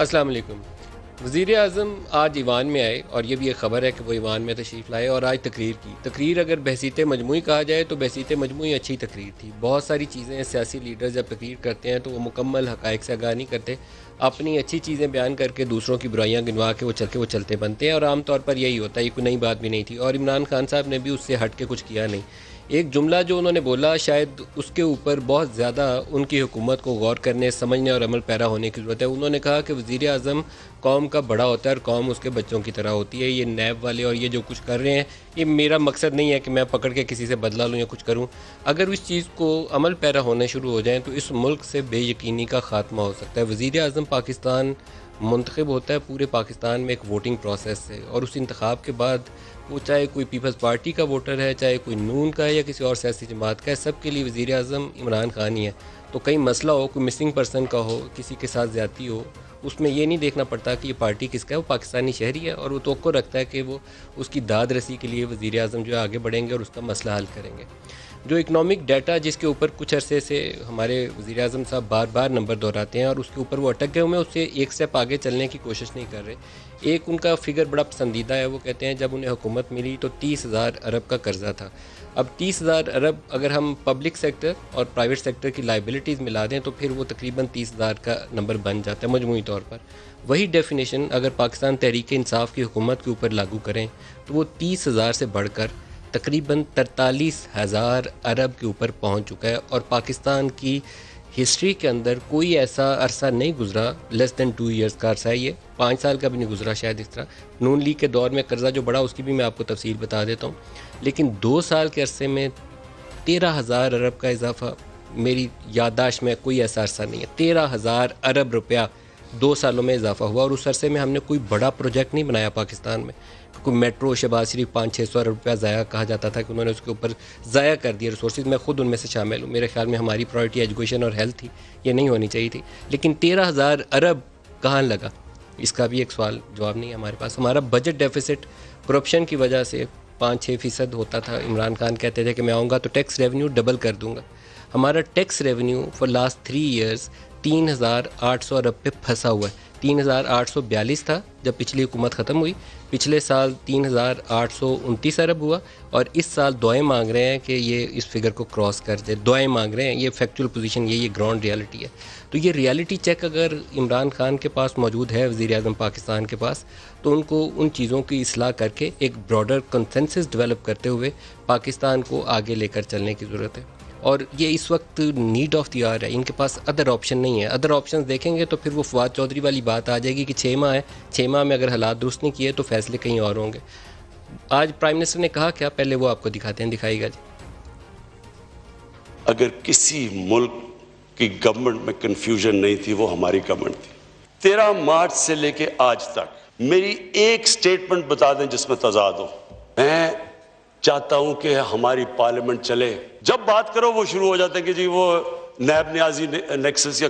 السلام علیکم۔ وزیر اعظم آج ایوان میں آئے اور یہ بھی ایک خبر ہے کہ وہ ایوان میں تشریف لائے اور آج تقریر کی۔ تقریر اگر بحثیت مجموعی کہا جائے تو بحثیت مجموعی اچھی تقریر تھی۔ بہت ساری چیزیں سیاسی لیڈر جب تقریر کرتے ہیں تو وہ مکمل حقائق سے آگاہ نہیں کرتے، اپنی اچھی چیزیں بیان کر کے دوسروں کی برائیاں گنوا کے وہ چلتے بنتے ہیں، اور عام طور پر یہی ہوتا ہے۔ یہ کوئی نئی بات بھی نہیں تھی، اور عمران خان صاحب نے بھی اس سے ہٹ کے کچھ کیا نہیں۔ ایک جملہ جو انہوں نے بولا، شاید اس کے اوپر بہت زیادہ ان کی حکومت کو غور کرنے، سمجھنے اور عمل پیرا ہونے کی ضرورت ہے۔ انہوں نے کہا کہ وزیر اعظم قوم کا بڑا ہوتا ہے اور قوم اس کے بچوں کی طرح ہوتی ہے۔ یہ نیب والے اور یہ جو کچھ کر رہے ہیں، یہ میرا مقصد نہیں ہے کہ میں پکڑ کے کسی سے بدلہ لوں یا کچھ کروں۔ اگر اس چیز کو عمل پیرا ہونے شروع ہو جائیں تو اس ملک سے بے یقینی کا خاتمہ ہو سکتا ہے۔ وزیر اعظم پاکستان منتخب ہوتا ہے پورے پاکستان میں ایک ووٹنگ پروسیس سے، اور اس انتخاب کے بعد وہ چاہے کوئی پیپلز پارٹی کا ووٹر ہے، چاہے کوئی نون کا ہے یا کسی اور سیاسی جماعت کا ہے، سب کے لیے وزیر اعظم عمران خان ہی ہے۔ تو کہیں مسئلہ ہو، کوئی مسنگ پرسن کا ہو، کسی کے ساتھ زیادتی ہو، اس میں یہ نہیں دیکھنا پڑتا کہ یہ پارٹی کس کا ہے، وہ پاکستانی شہری ہے، اور وہ توقع رکھتا ہے کہ وہ اس کی داد رسی کے لیے وزیر اعظم جو ہے آگے بڑھیں گے اور اس کا مسئلہ حل کریں گے۔ جو اکنامک ڈیٹا جس کے اوپر کچھ عرصے سے ہمارے وزیر اعظم صاحب بار بار نمبر دہراتے ہیں اور اس کے اوپر وہ اٹک گئے ہوئے ہیں، اس سے ایک سٹیپ آگے چلنے کی کوشش نہیں کر رہے۔ ایک ان کا فگر بڑا پسندیدہ ہے، وہ کہتے ہیں جب انہیں حکومت ملی تو 30,000 ارب کا قرضہ تھا۔ اب 30,000 ارب اگر ہم پبلک سیکٹر اور پرائیویٹ سیکٹر کی لائبلٹیز ملا دیں تو پھر وہ تقریباً 30,000 کا نمبر بن جاتا ہے مجموعی طور پر۔ وہی ڈیفینیشن اگر پاکستان تحریک انصاف کی حکومت کے اوپر لاگو کریں تو وہ 30,000 سے بڑھ کر تقریباً 43,000 ارب کے اوپر پہنچ چکا ہے، اور پاکستان کی ہسٹری کے اندر کوئی ایسا عرصہ نہیں گزرا، لیس دین 2 ایئرس کا عرصہ ہے، یہ 5 سال کا بھی نہیں گزرا شاید اس طرح۔ نون لیگ کے دور میں قرضہ جو بڑھا اس کی بھی میں آپ کو تفصیل بتا دیتا ہوں، لیکن 2 سال کے عرصے میں 13,000 ارب کا اضافہ میری یادداشت میں کوئی ایسا عرصہ نہیں ہے۔ 13,000 ارب روپیہ 2 سالوں میں اضافہ ہوا، اور اس عرصے میں ہم نے کوئی بڑا پروجیکٹ نہیں بنایا پاکستان میں۔ کوئی میٹرو شہباز شریف 500-600 ارب روپیہ ضائع کہا جاتا تھا کہ انہوں نے اس کے اوپر ضائع کر دیا ریسورسز، میں خود ان میں سے شامل ہوں۔ میرے خیال میں ہماری پرائرٹی ایجوکیشن اور ہیلتھ تھی، یہ نہیں ہونی چاہیے تھی۔ لیکن 13,000 ارب کہاں لگا، اس کا بھی ایک سوال جواب نہیں ہے ہمارے پاس۔ ہمارا بجٹ ڈیفیسٹ کرپشن کی وجہ سے 5-6% ہوتا تھا۔ عمران خان کہتے تھے کہ میں آؤں گا تو ٹیکس ریونیو ڈبل کر دوں گا۔ ہمارا tax revenue for last 3 years 3,800 ارب پہ پھنسا ہوا ہے۔ 3,842 تھا جب پچھلی حکومت ختم ہوئی، پچھلے سال 3,829 ارب ہوا، اور اس سال دعائیں مانگ رہے ہیں کہ یہ اس فگر کو کراس کر دے۔ دعائیں مانگ رہے ہیں، یہ فیکچول پوزیشن، یہ گراؤنڈ ریالٹی ہے۔ تو یہ ریالٹی چیک اگر عمران خان کے پاس موجود ہے، وزیر اعظم پاکستان کے پاس، تو ان کو ان چیزوں کی اصلاح کر کے ایک براڈر کنسنسس ڈیولپ کرتے ہوئے پاکستان کو آگے لے کر چلنے کی ضرورت ہے، اور یہ اس وقت نیڈ آف دی آر ہے۔ ان کے پاس ادر آپشن نہیں ہے۔ ادر آپشن دیکھیں گے تو پھر وہ فواد چودھری والی بات آ جائے گی کہ 6 ماہ ہے، 6 ماہ میں اگر حالات درست نہیں کیے تو فیصلے کہیں اور ہوں گے۔ آج پرائم منسٹر نے کہا کیا، پہلے وہ آپ کو دکھاتے ہیں، دکھائیے گا جی۔ اگر کسی ملک کی گورنمنٹ میں کنفیوژن نہیں تھی وہ ہماری گورنمنٹ تھی۔ 13 مارچ سے لے کے آج تک میری ایک سٹیٹمنٹ بتا دیں جس میں تضاد ہو۔ میں چاہتا ہوں کہ ہماری پارلیمنٹ چلے، جب بات کرو وہ شروع ہو جاتا ہے کہ جی وہ نیب نیازی نیکسس یا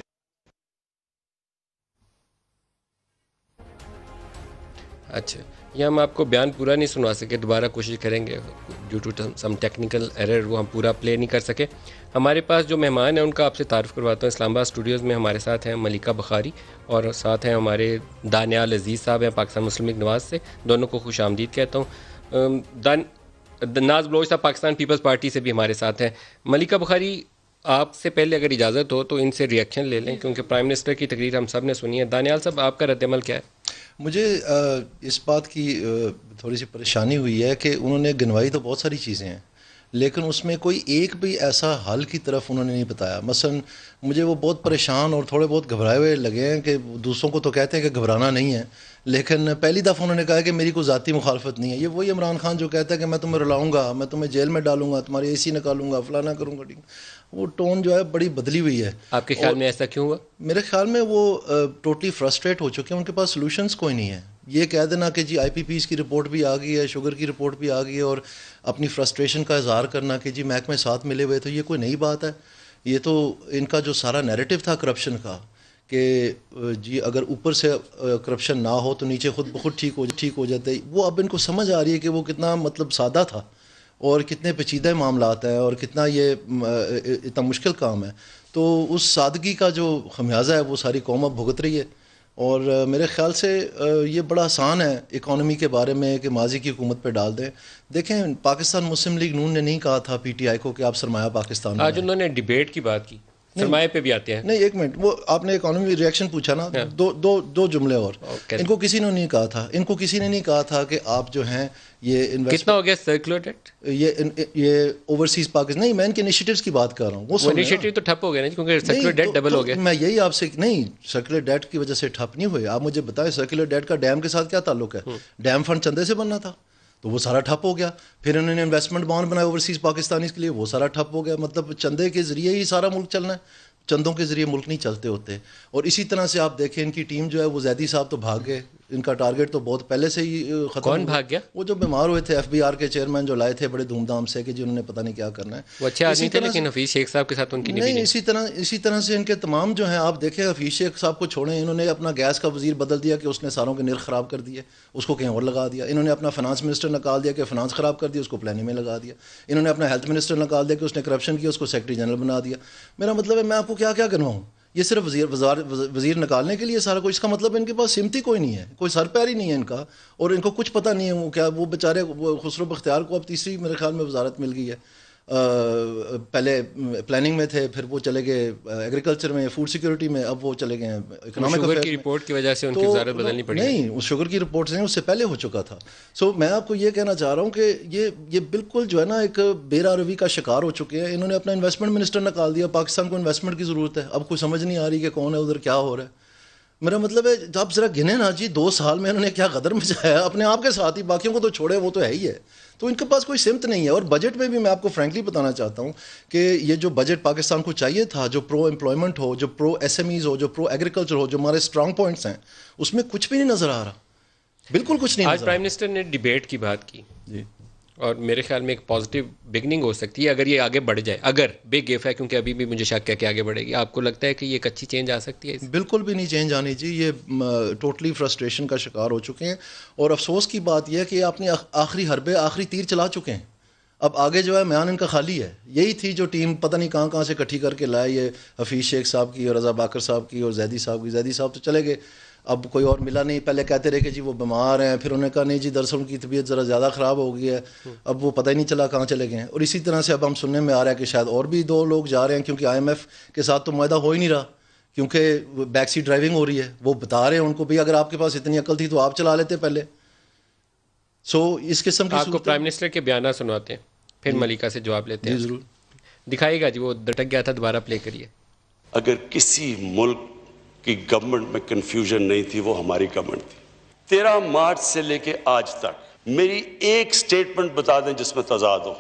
اچھا، یہ ہم آپ کو بیان پورا نہیں سنوا سکے، دوبارہ کوشش کریں گے، due to some technical error وہ ہم پورا پلے نہیں کر سکے۔ ہمارے پاس جو مہمان ہیں ان کا آپ سے تعارف کرواتا ہوں۔ اسلام آباد اسٹوڈیوز میں ہمارے ساتھ ہیں ملکہ بخاری، اور ساتھ ہیں ہمارے دانیال عزیز صاحب ہیں پاکستان مسلم لیگ نواز سے۔ دونوں کو خوش آمدید کہتا ہوں۔ ناز بلوچ صاحب پاکستان پیپلز پارٹی سے بھی ہمارے ساتھ ہیں۔ ملکہ بخاری، آپ سے پہلے اگر اجازت ہو تو ان سے ریئیکشن لے لیں، کیونکہ پرائم منسٹر کی تقریر ہم سب نے سنی ہے۔ دانیال صاحب، آپ کا رد عمل کیا ہے؟ مجھے اس بات کی تھوڑی سی پریشانی ہوئی ہے کہ انہوں نے گنوائی تو بہت ساری چیزیں ہیں، لیکن اس میں کوئی ایک بھی ایسا حل کی طرف انہوں نے نہیں بتایا۔ مثلا مجھے وہ بہت پریشان اور تھوڑے بہت گھبرائے ہوئے لگے ہیں کہ دوسروں کو تو کہتے ہیں کہ گھبرانا نہیں ہے، لیکن پہلی دفعہ انہوں نے کہا کہ میری کوئی ذاتی مخالفت نہیں ہے۔ یہ وہی عمران خان جو کہتا ہے کہ میں تمہیں رلاؤں گا، میں تمہیں جیل میں ڈالوں گا، تمہاری اے سی نکالوں گا، فلانا کروں گا، وہ ٹون جو ہے بڑی بدلی ہوئی ہے۔ آپ کے خیال میں ایسا کیوں ہوا؟ میرے خیال میں وہ ٹوٹلی فرسٹریٹ ہو چکے ہیں، ان کے پاس سلوشنز کوئی نہیں ہے۔ یہ کہہ دینا کہ جی آئی پی پیز کی رپورٹ بھی آ گئی ہے، شوگر کی رپورٹ بھی آ گئی ہے، اور اپنی فرسٹریشن کا اظہار کرنا کہ جی محکمے ساتھ ملے ہوئے، تو یہ کوئی نئی بات ہے۔ یہ تو ان کا جو سارا نیریٹو تھا کرپشن کا کہ جی اگر اوپر سے کرپشن نہ ہو تو نیچے خود بخود ٹھیک ہو جاتے، وہ اب ان کو سمجھ آ رہی ہے کہ وہ کتنا مطلب سادہ تھا اور کتنے پیچیدہ معاملات ہیں اور کتنا یہ اتنا مشکل کام ہے۔ تو اس سادگی کا جو خمیازہ ہے وہ ساری قوم اب بھگت رہی ہے، اور میرے خیال سے یہ بڑا آسان ہے اکانومی کے بارے میں کہ ماضی کی حکومت پہ ڈال دیں. دیکھیں پاکستان مسلم لیگ نون نے نہیں کہا تھا پی ٹی آئی کو کہ آپ سرمایہ پاکستان میں آج انہوں نے ڈیبیٹ کی بات کی, سرمایہ پہ بھی آتے ہیں. نہیں ایک منٹ, وہ آپ نے اکانومی ریئیکشن پوچھا نا, دو جملے اور. ان کو کسی نے نہیں کہا تھا, ان کو کسی نے نہیں کہا تھا کہ آپ جو ہیں یہ کتنا ہو گیا سرکولر ڈیٹ, یہ اوورسیز پاکستان, نہیں میں ان کے انیشیٹوز کی بات کر رہا ہوں. وہ انیشیٹو تو ٹھپ ہو گیا نا کیونکہ سرکولر ڈیٹ ڈبل ہو گیا. میں یہی آپ سے, نہیں سرکولر ڈیٹ کی وجہ سے ٹھپ نہیں ہوئے. آپ مجھے بتائیں سرکولر ڈیٹ کا ڈیم کے ساتھ کیا تعلق ہے؟ ڈیم فنڈ چندے سے بننا تھا تو وہ سارا ٹھپ ہو گیا. پھر انہوں نے انویسٹمنٹ بانڈ بنایا اوورسیز پاکستانیز کے لیے, وہ سارا ٹھپ ہو گیا. مطلب چندے کے ذریعے ہی سارا ملک چلنا ہے, چندوں کے ذریعے ملک نہیں چلتے ہوتے. اور اسی طرح سے آپ دیکھیں ان کی ٹیم جو ہے وہ زیدی صاحب تو بھاگ گئے, ان کا ٹارگیٹ تو بہت پہلے سے ہی ختم. کون بھاگ گیا؟ وہ جو بیمار ہوئے تھے, ایف بی آر کے چیئرمین جو لائے تھے بڑے دھوم دھام سے کہ جی انہوں نے پتہ نہیں کیا کرنا ہے. وہ اچھے آدمی تھے لیکن حفیظ شیخ صاحب کے ساتھ ان کی نہیں. اسی طرح سے ان کے تمام جو ہیں آپ دیکھیں, حفیظ شیخ صاحب کو چھوڑیں, انہوں نے اپنا گیس کا وزیر بدل دیا کہ اس نے ساروں کے نرخ خراب کر دیے, اس کو کہیں اور لگا دیا. انہوں نے اپنا فنانس منسٹر نکال دیا کہ فنانس خراب کر دیا, اس کو پلاننگ میں لگا دیا. انہوں نے اپنا ہیلتھ منسٹر نکال دیا کہ اس نے کرپشن کیا, اس کو سیکرٹری جنرل بنا دیا. میرا مطلب ہے میں آپ کو کیا کیا گنواؤں, یہ صرف وزیر نکالنے کے لیے سارا کچھ. اس کا مطلب ان کے پاس سمتی کوئی نہیں ہے, کوئی سر پیر ہی نہیں ہے ان کا, اور ان کو کچھ پتہ نہیں ہے. وہ کیا وہ بیچارے خسرو بختیار کو اب تیسری میرے خیال میں وزارت مل گئی ہے. پہلے پلاننگ میں تھے, پھر وہ چلے گئے ایگریکلچر میں, فوڈ سیکورٹی میں, اب وہ چلے گئے اکنامک شوگر کی رپورٹ کی وجہ سے ان کی وزارت بدلنی پڑی. نہیں, اس شوگر کی رپورٹ سے اس سے پہلے ہو چکا تھا. سو میں آپ کو یہ کہنا چاہ رہا ہوں کہ یہ بالکل جو ہے نا ایک بیرا روی کا شکار ہو چکے ہیں. انہوں نے اپنا انویسٹمنٹ منسٹر نکال دیا. پاکستان کو انویسٹمنٹ کی ضرورت ہے, اب کوئی سمجھ نہیں آ رہی کہ کون ہے ادھر, کیا ہو رہا ہے. میرا مطلب ہے آپ ذرا گنے نا جی, 2 سال میں انہوں نے کیا غدر مچایا اپنے آپ کے ساتھ ہی, باقیوں کو تو چھوڑے, وہ تو ہے ہی ہے. تو ان کے پاس کوئی سمت نہیں ہے. اور بجٹ میں بھی میں آپ کو فرینکلی بتانا چاہتا ہوں کہ یہ جو بجٹ پاکستان کو چاہیے تھا, جو پرو امپلائمنٹ ہو, جو پرو ایس ایم ایز ہو, جو پرو ایگریکلچر ہو, جو ہمارے اسٹرانگ پوائنٹس ہیں, اس میں کچھ بھی نہیں نظر آ رہا, بالکل کچھ نہیں. آج پرائم منسٹر نے ڈیبیٹ کی بات کی جی, اور میرے خیال میں ایک پازیٹیو بگننگ ہو سکتی ہے اگر یہ آگے بڑھ جائے. اگر بگ ایف ہے, کیونکہ ابھی بھی مجھے شک ہے کہ آگے بڑھے گی. آپ کو لگتا ہے کہ یہ ایک اچھی چینج آ سکتی ہے؟ بالکل بھی نہیں چینج آنی جی. یہ ٹوٹلی فرسٹریشن کا شکار ہو چکے ہیں. اور افسوس کی بات یہ ہے کہ اپنے آخری حربے, آخری تیر چلا چکے ہیں. اب آگے جو ہے میان ان کا خالی ہے. یہی تھی جو ٹیم پتہ نہیں کہاں سے اکٹھی کر کے لائے, یہ حفیظ شیخ صاحب کی اور رضا باکر صاحب کی اور زیدی صاحب کی. زیدی صاحب تو چلے گئے, اب کوئی اور ملا نہیں. پہلے کہتے رہے کہ جی وہ بیمار ہیں, پھر انہوں نے کہا نہیں جی دراصل ان کی طبیعت ذرا زیادہ خراب ہو گئی ہے, اب وہ پتہ ہی نہیں چلا کہاں چلے گئے ہیں. اور اسی طرح سے اب ہم سننے میں آ رہا ہے کہ شاید اور بھی 2 لوگ جا رہے ہیں, کیونکہ آئی ایم ایف کے ساتھ تو معاہدہ ہو ہی نہیں رہا, کیونکہ بیک سیٹ ڈرائیونگ ہو رہی ہے. وہ بتا رہے ہیں ان کو بھی اگر آپ کے پاس اتنی عقل تھی تو آپ چلا لیتے پہلے. سو اس قسم کی آپ کو پرائم منسٹر کے بیانات سناتے ہیں, پھر ملکہ سے جواب لیتے ہیں. ضرور دکھائیے گا جی, وہ دٹک گیا تھا, دوبارہ پلے کریے. اگر کسی ملک کی گورنمنٹ میں کنفیوژن نہیں تھی وہ ہماری گورنمنٹ تھی. 13 مارچ سے لے کے آج تک میری ایک سٹیٹمنٹ بتا دیں جس میں تضاد ہو.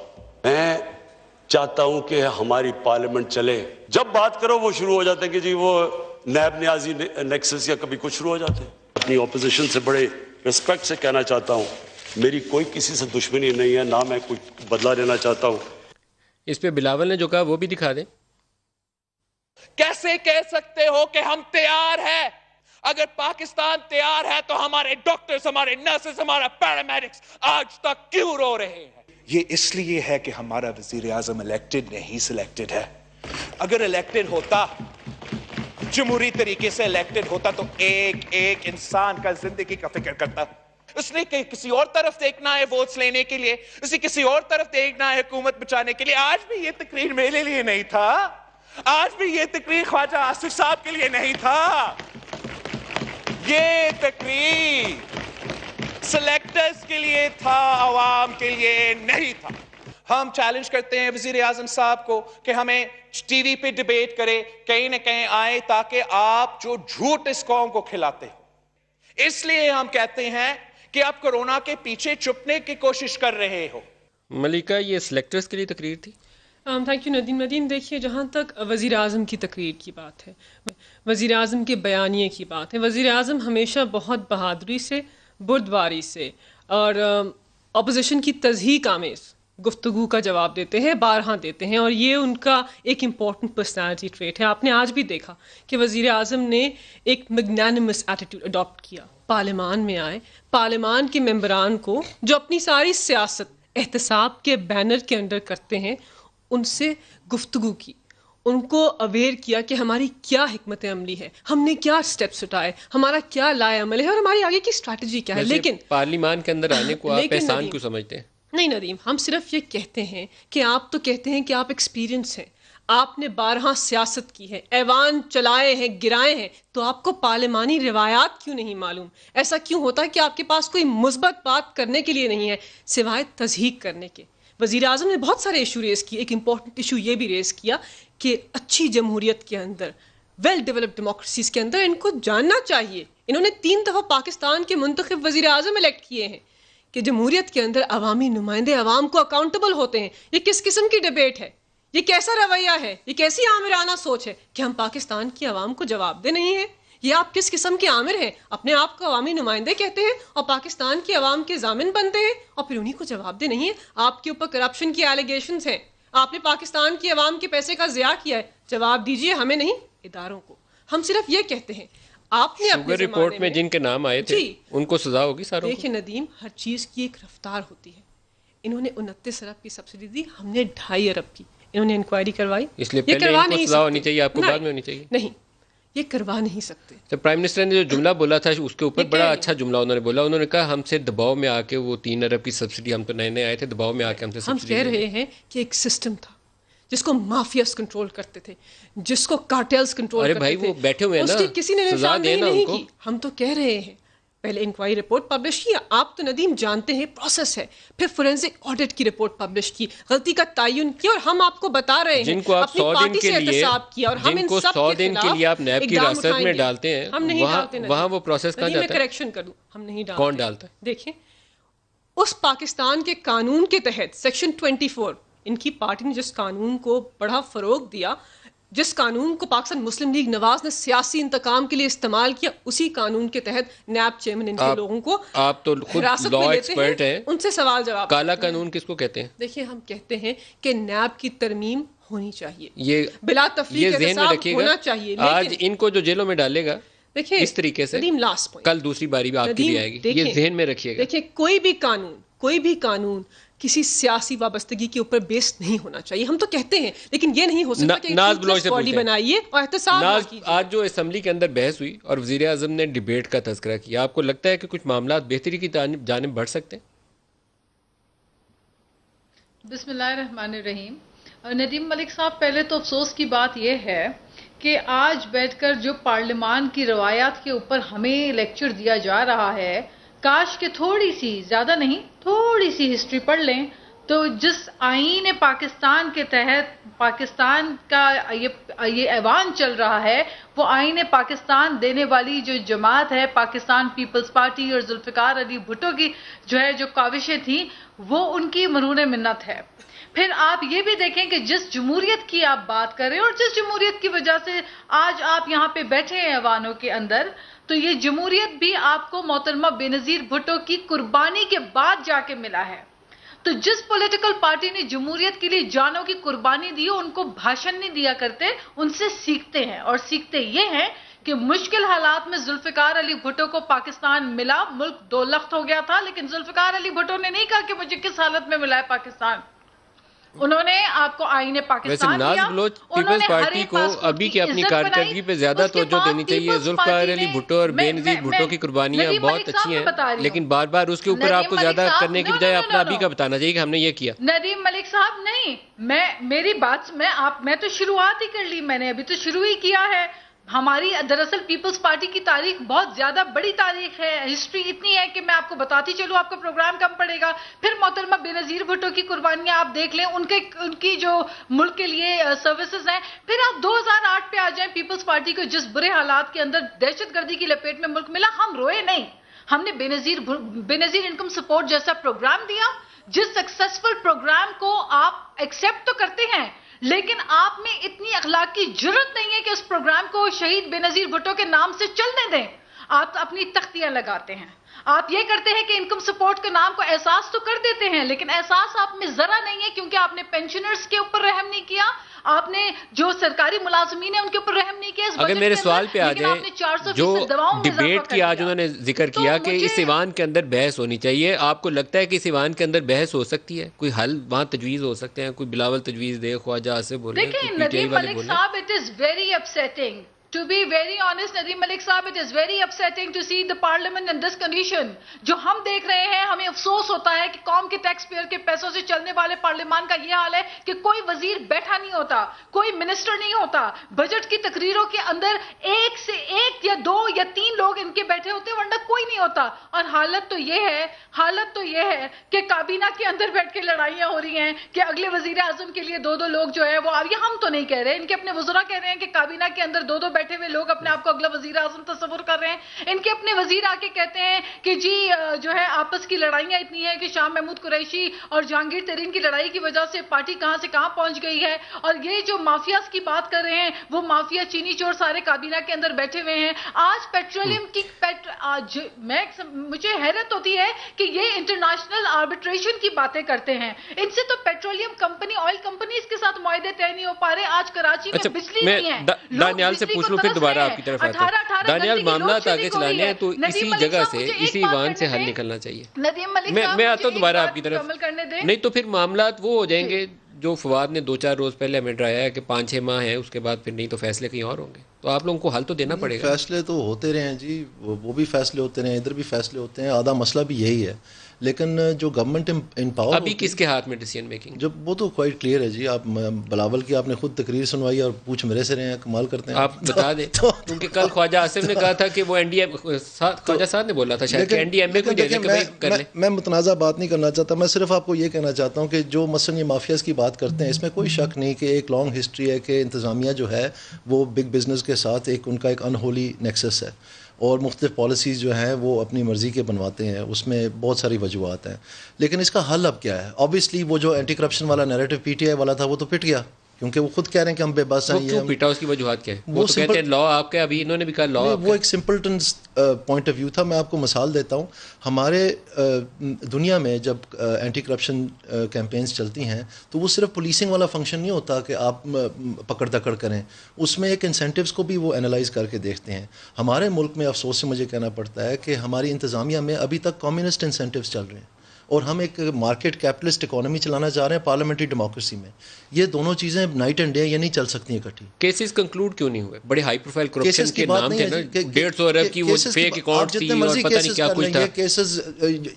میں چاہتا ہوں کہ ہماری پارلیمنٹ چلے, جب بات کرو وہ شروع ہو جاتے ہیں کہ جی وہ نیب نیازی نیکسس یا کبھی کچھ شروع ہو جاتے ہیں. اپنی اپوزیشن سے بڑے ریسپیکٹ سے کہنا چاہتا ہوں, میری کوئی کسی سے دشمنی نہیں ہے, نہ میں کوئی بدلہ لینا چاہتا ہوں. اس پہ بلاول نے جو کہا وہ بھی دکھا دیں. کیسے کہہ سکتے ہو کہ ہم تیار ہیں؟ اگر پاکستان تیار ہے تو ہمارے ڈاکٹرز, ہمارے نرسز, ہمارا پیرامیڈکس آج تک کیوں رو رہے ہیں؟ یہ اس لیے ہے کہ ہمارا وزیر اعظم الیکٹڈ نہیں سلیکٹڈ ہے. اگر الیکٹڈ ہوتا, جمہوری طریقے سے الیکٹڈ ہوتا, تو ایک ایک انسان کا زندگی کا فکر کرتا. اس نے کسی اور طرف دیکھنا ہے ووٹس لینے کے لیے, اسے کسی اور طرف دیکھنا ہے حکومت بچانے کے لیے. آج بھی یہ تقریر میرے لیے نہیں تھا, آج بھی یہ تقریر خواجہ آصف صاحب کے لیے نہیں تھا. یہ تقریر سلیکٹرز کے لیے تھا, عوام کے لیے نہیں تھا. ہم چیلنج کرتے ہیں وزیر اعظم صاحب کو کہ ہمیں ٹی وی پہ ڈیبیٹ کرے, کہیں نہ کہیں آئے, تاکہ آپ جو جھوٹ اس قوم کو کھلاتے ہو. اس لیے ہم کہتے ہیں کہ آپ کورونا کے پیچھے چھپنے کی کوشش کر رہے ہو. ملکہ, یہ سلیکٹرز کے لیے تقریر تھی. Thank you Nadeem. دیکھیے, جہاں تک وزیر اعظم کی تقریر کی بات ہے, وزیر اعظم کے بیانیے کی بات ہے, وزیر اعظم ہمیشہ بہت بہادری سے, بردباری سے اور اپوزیشن کی تضحیق آمیز گفتگو کا جواب دیتے ہیں, بارہا دیتے ہیں, اور یہ ان کا ایک امپورٹنٹ پرسنالٹی ٹریٹ ہے. آپ نے آج بھی دیکھا کہ وزیر اعظم نے ایک میگنانمس ایٹیٹیوڈ اڈاپٹ کیا. پارلیمان میں آئے, پارلیمان کے ممبران کو جو اپنی ساری سیاست احتساب کے بینر کے انڈر کرتے ہیں, ان سے گفتگو کی, ان کو اویئر کیا کہ ہماری کیا حکمت عملی ہے, ہم نے کیا سٹیپس اٹھائے, ہمارا کیا لائے عمل ہے اور ہماری آگے کی اسٹریٹجی کیا ہے. لیکن پارلیمان کے اندر آنے کو آپ احسان کیوں سمجھتے ہیں؟ نہیں ندیم, ہم صرف یہ کہتے ہیں کہ آپ تو کہتے ہیں کہ آپ ایکسپیرینس ہیں, آپ نے 12 سیاست کی ہے, ایوان چلائے ہیں, گرائے ہیں, تو آپ کو پارلیمانی روایات کیوں نہیں معلوم؟ ایسا کیوں ہوتا ہے کہ آپ کے پاس کوئی مثبت بات کرنے کے لیے نہیں ہے سوائے تضحیک کرنے کے؟ وزیر اعظم نے بہت سارے ایشو ریز کیے, ایک امپورٹنٹ ایشو یہ بھی ریز کیا کہ اچھی جمہوریت کے اندر, ویل ڈیولپڈ ڈیموکریسیز کے اندر ان کو جاننا چاہیے. انہوں نے 3 دفعہ پاکستان کے منتخب وزیر اعظم الیکٹ کیے ہیں کہ جمہوریت کے اندر عوامی نمائندے عوام کو اکاؤنٹیبل ہوتے ہیں. یہ کس قسم کی ڈیبیٹ ہے؟ یہ کیسا رویہ ہے؟ یہ کیسی آمرانہ سوچ ہے کہ ہم پاکستان کی عوام کو جواب دہ نہیں ہیں؟ یہ آپ کس قسم کے عامر ہیں؟ اپنے آپ کو عوامی نمائندے کہتے ہیں اور پاکستان کی عوام کے ضامن بنتے ہیں اور پھر انہیں کو جواب دہ نہیں ہے. آپ کے اوپر کرپشن کی ایلیگیشنز ہیں, آپ نے پاکستان کی عوام کے پیسے کا ضیاع کیا ہے, جواب دیجئے, ہمیں نہیں, اداروں کو. ہم صرف یہ کہتے ہیں آپ نے اپنے رپورٹ میں جن کے نام آئے تھے ان کو سزا ہوگی ساروں کو. دیکھیں ندیم, ہر چیز کی ایک رفتار ہوتی ہے. انہوں نے 29 ارب کی سبسڈی دی, ہم نے 2.5 ارب کی. انہوں نے انکوائری کروائی, اس لیے پہلے ان کو سزا ہونی چاہیے, آپ کو بعد میں ہونی چاہیے. نہیں, یہ کروا نہیں سکتے. تو پرائم منسٹر نے جو جملہ بولا تھا اس کے اوپر بڑا اچھا جملہ انہوں نے بولا. انہوں نے کہا ہم سے دباؤ میں آ کے وہ 3 ارب کی سبسڈی, ہم تو نئے نئے آئے تھے, دباؤ میں آ کے ہم سے سبسڈی. ہم کہہ رہے ہیں کہ ایک سسٹم تھا جس کو مافیاز کنٹرول کرتے تھے, جس کو کارٹیلز کنٹرول کرتے تھے. ارے بھائی وہ بیٹھے ہوئے ہیں نا, اس کی کسی نے نشاندہی نہیں کی. ہم تو کہہ رہے ہیں پہلے انکوائری رپورٹ پبلش کیا, آپ تو ندیم جانتے ہیں پروسیس ہے, پھر فورینسک آڈٹ کی رپورٹ پبلش کی, غلطی کا تعین کیا, اور ہم آپ کو بتا رہے ہیں جن کو آپ 100 دن کے لیے, جن کو 100 دن کے لیے آپ نیب کی ریاست میں ڈالتے ہیں, ہم نہیں ڈالتے. وہاں وہ پروسیس کہاں جاتا ہے؟ میں کریکشن کر دوں, ہم نہیں ڈالتے. کون ڈالتا ہے؟ دیکھیں, اس پاکستان کے قانون کے تحت سیکشن 24, ان کی پارٹی نے جس قانون کو بڑا فروغ دیا, جس قانون کو پاکستان مسلم لیگ نواز نے سیاسی انتقام کے لیے استعمال کیا, اسی قانون کے تحت نیب چیئرمین ان کے لوگوں کو آپ تو خود لا ایکسپرٹ ہیں, ان سے سوال جواب. کالا قانون کس کو کہتے ہیں؟ دیکھیے, ہم کہتے ہیں کہ نیب کی ترمیم ہونی چاہیے, یہ بلا تفریق احتساب ہونا چاہیے. آج ان کو جو جیلوں میں ڈالے گا دیکھیں اس طریقے سے, کل دوسری باری بھی آپ کی بھی آئے گی, یہ ذہن میں رکھیے گا. دیکھیں, کوئی بھی قانون کسی سیاسی وابستگی کے اوپر بیس نہیں ہونا چاہیے. ہم تو کہتے ہیں, لیکن یہ نہیں ہو سکتا کہ ایک باڈی بنائیے اور احتساب کیجیے. آج جو اسمبلی کے اندر بحث ہوئی اور وزیر اعظم نے ڈیبیٹ کا تذکرہ کیا, آپ کو لگتا ہے کہ کچھ معاملات بہتری کی جانب بڑھ سکتے ہیں؟ بسم اللہ الرحمن الرحیم. ندیم ملک صاحب, پہلے تو افسوس کی بات یہ ہے کہ آج بیٹھ کر جو پارلیمان کی روایات کے اوپر ہمیں لیکچر دیا جا رہا ہے, کاش کہ تھوڑی سی, زیادہ نہیں, تھوڑی سی ہسٹری پڑھ لیں تو جس آئین پاکستان کے تحت پاکستان کا یہ ایوان چل رہا ہے, وہ آئین پاکستان دینے والی جو جماعت ہے پاکستان پیپلز پارٹی اور ذوالفقار علی بھٹو کی جو کاوشیں تھیں, وہ ان کی مرہون منت ہے. پھر آپ یہ بھی دیکھیں کہ جس جمہوریت کی آپ بات کر رہے ہیں اور جس جمہوریت کی وجہ سے آج آپ یہاں پہ بیٹھے ہیں ایوانوں کے اندر, تو یہ جمہوریت بھی آپ کو محترمہ بینظیر بھٹو کی قربانی کے بعد جا کے ملا ہے. تو جس پولیٹیکل پارٹی نے جمہوریت کے لیے جانوں کی قربانی دی, ان کو بھاشن نہیں دیا کرتے, ان سے سیکھتے ہیں. اور سیکھتے یہ ہیں کہ مشکل حالات میں ذوالفقار علی بھٹو کو پاکستان ملا, ملک 2 لخت ہو گیا تھا, لیکن ذوالفقار علی بھٹو نے نہیں کہا کہ مجھے کس حالت میں ملا ہے پاکستان. انہوں نے آپ کو آئین پاکستان دیا. ناز بلوچ پیپلز پارٹی کو ابھی کی اپنی کارکردگی پہ زیادہ توجہ دینی چاہیے. ذوالفقار علی بھٹو اور بینظیر بھٹو کی قربانیاں بہت اچھی ہیں, لیکن بار بار اس کے اوپر آپ کو زیادہ کرنے کی بجائے اپنا ابھی کا بتانا چاہیے کہ ہم نے یہ کیا. ندیم ملک صاحب نہیں, میری بات میں تو شروعات ہی کر لی, میں نے ابھی تو شروع ہی کیا ہے. ہماری دراصل پیپلز پارٹی کی تاریخ بہت زیادہ بڑی تاریخ ہے, ہسٹری اتنی ہے کہ میں آپ کو بتاتی چلوں, آپ کا پروگرام کم پڑے گا. پھر محترمہ بینظیر بھٹو کی قربانیاں آپ دیکھ لیں, ان کی جو ملک کے لیے سروسز ہیں. پھر آپ 2008 پہ آ جائیں, پیپلز پارٹی کو جس برے حالات کے اندر دہشت گردی کی لپیٹ میں ملک ملا, ہم روئے نہیں. ہم نے بینظیر انکم سپورٹ جیسا پروگرام دیا, جس سکسیسفل پروگرام کو آپ ایکسیپٹ تو کرتے ہیں, لیکن آپ میں اتنی اخلاقی جرت نہیں ہے کہ اس پروگرام کو شہید بینظیر بھٹو کے نام سے چلنے دیں. آپ اپنی تختیاں لگاتے ہیں. آپ یہ کرتے ہیں کہ انکم سپورٹ کے نام کو احساس تو کر دیتے ہیں, لیکن احساس آپ میں ذرا نہیں ہے, کیونکہ آپ نے پینشنرز کے اوپر رحم نہیں کیا, آپ نے جو سرکاری ملازمین ہیں ان کے اوپر رحم نہیں کیا. اگر میرے سوال پہ آ جائیں, جو ڈیبیٹ کی آج انہوں نے ذکر کیا کہ اس ایوان کے اندر بحث ہونی چاہیے, آپ کو لگتا ہے کہ اس ایوان کے اندر بحث ہو سکتی ہے, کوئی حل وہاں تجویز ہو سکتے ہیں, کوئی بلاول تجویز دے, خواجہ آصف بولے, دیکھیں ندیم ملک صاحب, it is very upsetting. To be very honest, Nadeem Malik Saab, it is very upsetting to see the parliament in this condition. جو ہم دیکھ رہے ہیں, ہمیں افسوس ہوتا ہے کہ قوم کے ٹیکس پیئر کے پیسوں سے چلنے والے پارلیمان کا یہ حال ہے کہ کوئی وزیر بیٹھا نہیں ہوتا, کوئی منسٹر نہیں ہوتا. بجٹ کی تقریروں کے اندر ایک سے ایک یا دو یا تین لوگ ان کے بیٹھے ہوتے ہیں, ورنہ کوئی نہیں ہوتا. اور حالت تو یہ ہے کہ کابینہ کے اندر بیٹھ کے لڑائیاں ہو رہی ہیں کہ اگلے وزیر اعظم کے لیے دو لوگ جو ہے وہ, یہ ہم تو نہیں کہہ رہے, ان کے اپنے وزراء کہہ رہے ہیں کہ کابینہ کے اندر دو بیٹھے ہوئے لوگ اپنے آپ کو اگلا وزیر اعظم تصور کر رہے ہیں. ان کے اپنے وزیر آ کے کہتے ہیں کہ جی جو ہے آپس کی لڑائیاں اتنی ہیں کہ شاہ محمود قریشی اور جہانگیر ترین کی لڑائی کی وجہ سے پارٹی کہاں سے کہاں پہنچ گئی ہے. اور یہ جو مافیاز کی بات کر رہے ہیں, وہ مافیا چینی چور سارے کابینہ کے اندر بیٹھے ہوئے ہیں. آج پیٹرولیم کی مجھے حیرت ہوتی ہے کہ یہ انٹرنیشنل آربیٹریشن کی باتیں کرتے ہیں. ان سے تو پیٹرولیم کمپنی, آئل کمپنیز کے ساتھ معاہدے طے نہیں ہو پا رہے. آج کراچی میں بجلی نہیں ہے. دانیال سے پوچھ لوں پھر دوبارہ آپ کی طرف آتا ہے. دانیال, معاملات آگے چلانے ہیں تو اسی جگہ سے, اسی ایوان سے حل نکلنا چاہیے. میں آتا ہوں دوبارہ آپ کی طرف. نہیں تو پھر معاملات وہ ہو جائیں گے جو فواد نے 2-4 روز پہلے ہمیں ڈرایا ہے کہ 5-6 ماہ ہیں, اس کے بعد پھر نہیں تو فیصلے کہیں اور ہوں گے. تو آپ لوگوں کو حل تو دینا پڑے گا. فیصلے تو ہوتے رہے ہیں جی, وہ بھی فیصلے ہوتے رہے ہیں, ادھر بھی فیصلے ہوتے ہیں. آدھا مسئلہ بھی یہی ہے. لیکن جو گورنمنٹ ان پاور ابھی کس کے ہاتھ میں ڈیسیژن میکنگ, جب وہ تو کوائٹ کلیئر ہے جی. آپ بلاول کی آپ نے خود تقریر سنوائی اور پوچھ میرے سے رہے ہیں, کمال کرتے ہیں. آپ بتا دیں کیونکہ کل خواجہ آصف نے کہا تھا کہ وہ این ڈی ایم, خواجہ صاحب نے بولا تھا شاید کہ این ڈی ایم اے کو دے دیں کہ بھائی کر لیں. میں متنازع بات نہیں کرنا چاہتا, میں صرف آپ کو یہ کہنا چاہتا ہوں کہ جو مثلا یہ مافیاز کی بات کرتے ہیں, اس میں کوئی شک نہیں کہ ایک لانگ ہسٹری ہے کہ انتظامیہ جو ہے وہ بگ بزنس کے ساتھ ان کا ایک انہولی نیکسس ہے, اور مختلف پالیسیز جو ہیں وہ اپنی مرضی کے بنواتے ہیں. اس میں بہت ساری وجوہات ہیں, لیکن اس کا حل اب کیا ہے؟ آبویسلی وہ جو اینٹی کرپشن والا نیریٹو پی ٹی آئی والا تھا وہ تو پٹ گیا, کیونکہ وہ خود کہہ رہے ہیں کہ ہم بے بس ہیں. کیوں پیٹا, اس کی وجوہات کیا ہے؟ وہ تو کہتے ہیں لا آپ کا, ابھی انہوں نے بھی کہا لا. وہ ایک سمپلٹنز پوائنٹ آف ویو تھا. میں آپ کو مثال دیتا ہوں. ہمارے دنیا میں جب اینٹی کرپشن کیمپینز چلتی ہیں تو وہ صرف پولیسنگ والا فنکشن نہیں ہوتا کہ آپ پکڑ دکڑ کریں, اس میں ایک انسینٹیوز کو بھی وہ انالائز کر کے دیکھتے ہیں. ہمارے ملک میں افسوس سے مجھے کہنا پڑتا ہے کہ ہماری انتظامیہ میں ابھی تک کمیونسٹ انسینٹیوز چل رہے ہیں, اور ہم ایک مارکیٹ کیپٹلسٹ اکانومی چلانا چاہ رہے ہیں پارلیمنٹری ڈیموکریسی میں. یہ دونوں چیزیں نائٹ اینڈ ڈے یہ نہیں چل سکتی اکٹھی. کیسز کنکلوڈ کیوں نہیں ہوئے؟ بڑے ہائی پروفائل کرپشن کے نام تھے نا, 150 ارب کی وہ فیک اکاؤنٹ تھی اور پتہ نہیں کیا کچھ تھا. کیسز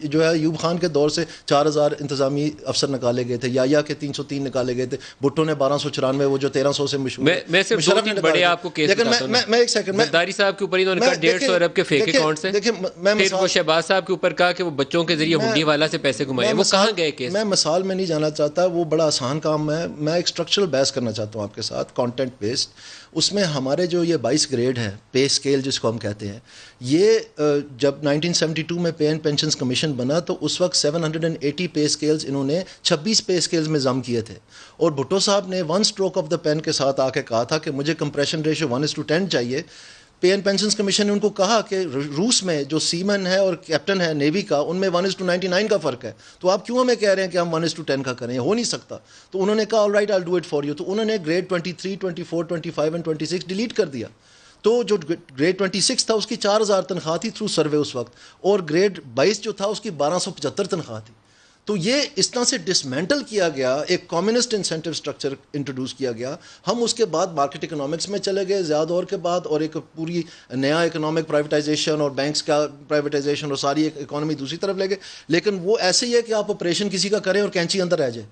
جو ہے ایوب خان کے دور سے 4000 انتظامی افسر نکالے گئے تھے, یا کے 303 نکالے گئے تھے, بھٹو نے 1294, وہ جو 1300 سے مشہور. میں صرف دو بڑے آپ کو کیس بتاتا ہوں. میں ایک سیکنڈ, زرداری صاحب کے اوپر انہوں نے کہا 150 ارب کے فیک اکاؤنٹس ہیں. پھر وہ شہباز صاحب کے اوپر کہا کہ وہ بچوں کے ذریعے ہنڈی والا سے پیسے گھمائے. وہ کہاں گئے کیس؟ میں مثال میں نہیں جانا چاہتا, وہ بڑا آسان کام ہے. میں ایک اسٹرکچرل بحث کرنا چاہتا ہوں آپ کے ساتھ, کانٹینٹ بیسڈ. اس میں ہمارے جو یہ 22 گریڈ ہے, پے اسکیل جس کو ہم کہتے ہیں, یہ جب 1972 میں پے اینڈ پینشنز کمیشن بنا تو اس وقت 780 پے اسکیلز انہوں نے 26 پے اسکیلز میں ضم کیے تھے. اور بھٹو صاحب نے 1 اسٹروک آف دا پین کے ساتھ آ کے کہا تھا کہ مجھے کمپریشن ریشو 1:10 چاہیے. پے اینڈ پینشنز کمیشن نے ان کو کہا کہ روس میں جو سیمن ہے اور کیپٹن ہے نیوی کا, ان میں 1:99 کا فرق ہے, تو آپ کیوں ہمیں کہہ رہے ہیں کہ ہم 1:10 کا کریں؟ ہو نہیں سکتا. تو انہوں نے کہا all right I do it for you. تو انہوں نے گریڈ 23, 24, 25 اینڈ 26 ڈیلیٹ کر دیا. تو جو گریڈ 26 تھا اس کی 4000 تنخواہ تھی تھرو سروے اس وقت, اور گریڈ 22 جو تھا اس کی 1275 تنخواہ تھی. تو یہ اس طرح سے ڈسمینٹل کیا گیا, ایک کمیونسٹ انسینٹو اسٹرکچر انٹروڈیوس کیا گیا. ہم اس کے بعد مارکیٹ اکنامکس میں چلے گئے زیادہ دور کے بعد, اور ایک پوری نیا اکنامک پرائیویٹائزیشن اور بینکس کا پرائیویٹائزیشن اور ساری ایک اکانومی دوسری طرف لے گئے. لیکن وہ ایسے ہی ہے کہ آپ آپریشن کسی کا کریں اور کینچی اندر رہ جائے,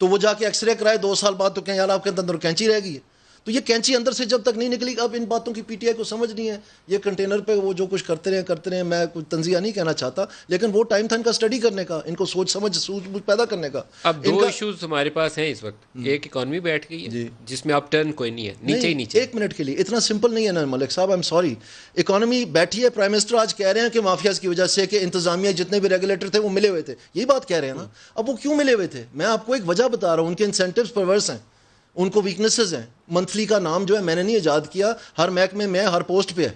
تو وہ جا کے ایکس رے کرائے 2 سال بعد تو کہیں یار آپ کے اندر کینچی رہ گئی ہے. تو یہ کینچی اندر سے جب تک نہیں نکلی, اب ان باتوں کی پی ٹی آئی کو سمجھ نہیں ہے. یہ کنٹینر پہ وہ جو کچھ کرتے رہے, میں کچھ تنزیہ نہیں کہنا چاہتا, لیکن وہ ٹائم تھا ان کا اسٹڈی کرنے کا, ان کو سوچ سمجھ پیدا کرنے کا. اب 2 ایشوز ہمارے پاس ہیں اس وقت. ایک اکانومی بیٹھ گئی ہے جس میں اب ٹرن کوئی نہیں ہے, نیچے ہی نیچے. ایک منٹ کے لیے اتنا سمپل نہیں ہے نا ملک صاحب, آئی ایم سوری. اکانومی بیٹھی ہے, پرائم منسٹر آج کہہ رہے ہیں کہ مافیاز کی وجہ سے کہ انتظامیہ جتنے بھی ریگولیٹر تھے وہ ملے ہوئے تھے, یہی بات کہہ رہے ہیں نا. اب وہ کیوں ملے ہوئے تھے؟ میں آپ کو ایک وجہ بتا رہا ہوں. ان کے انسینٹیوز پرورس ہیں, ان کو ویکنیسز ہیں. منتھلی کا نام جو ہے میں نے نہیں ایجاد کیا, ہر محکمے میں ہر پوسٹ پہ ہے.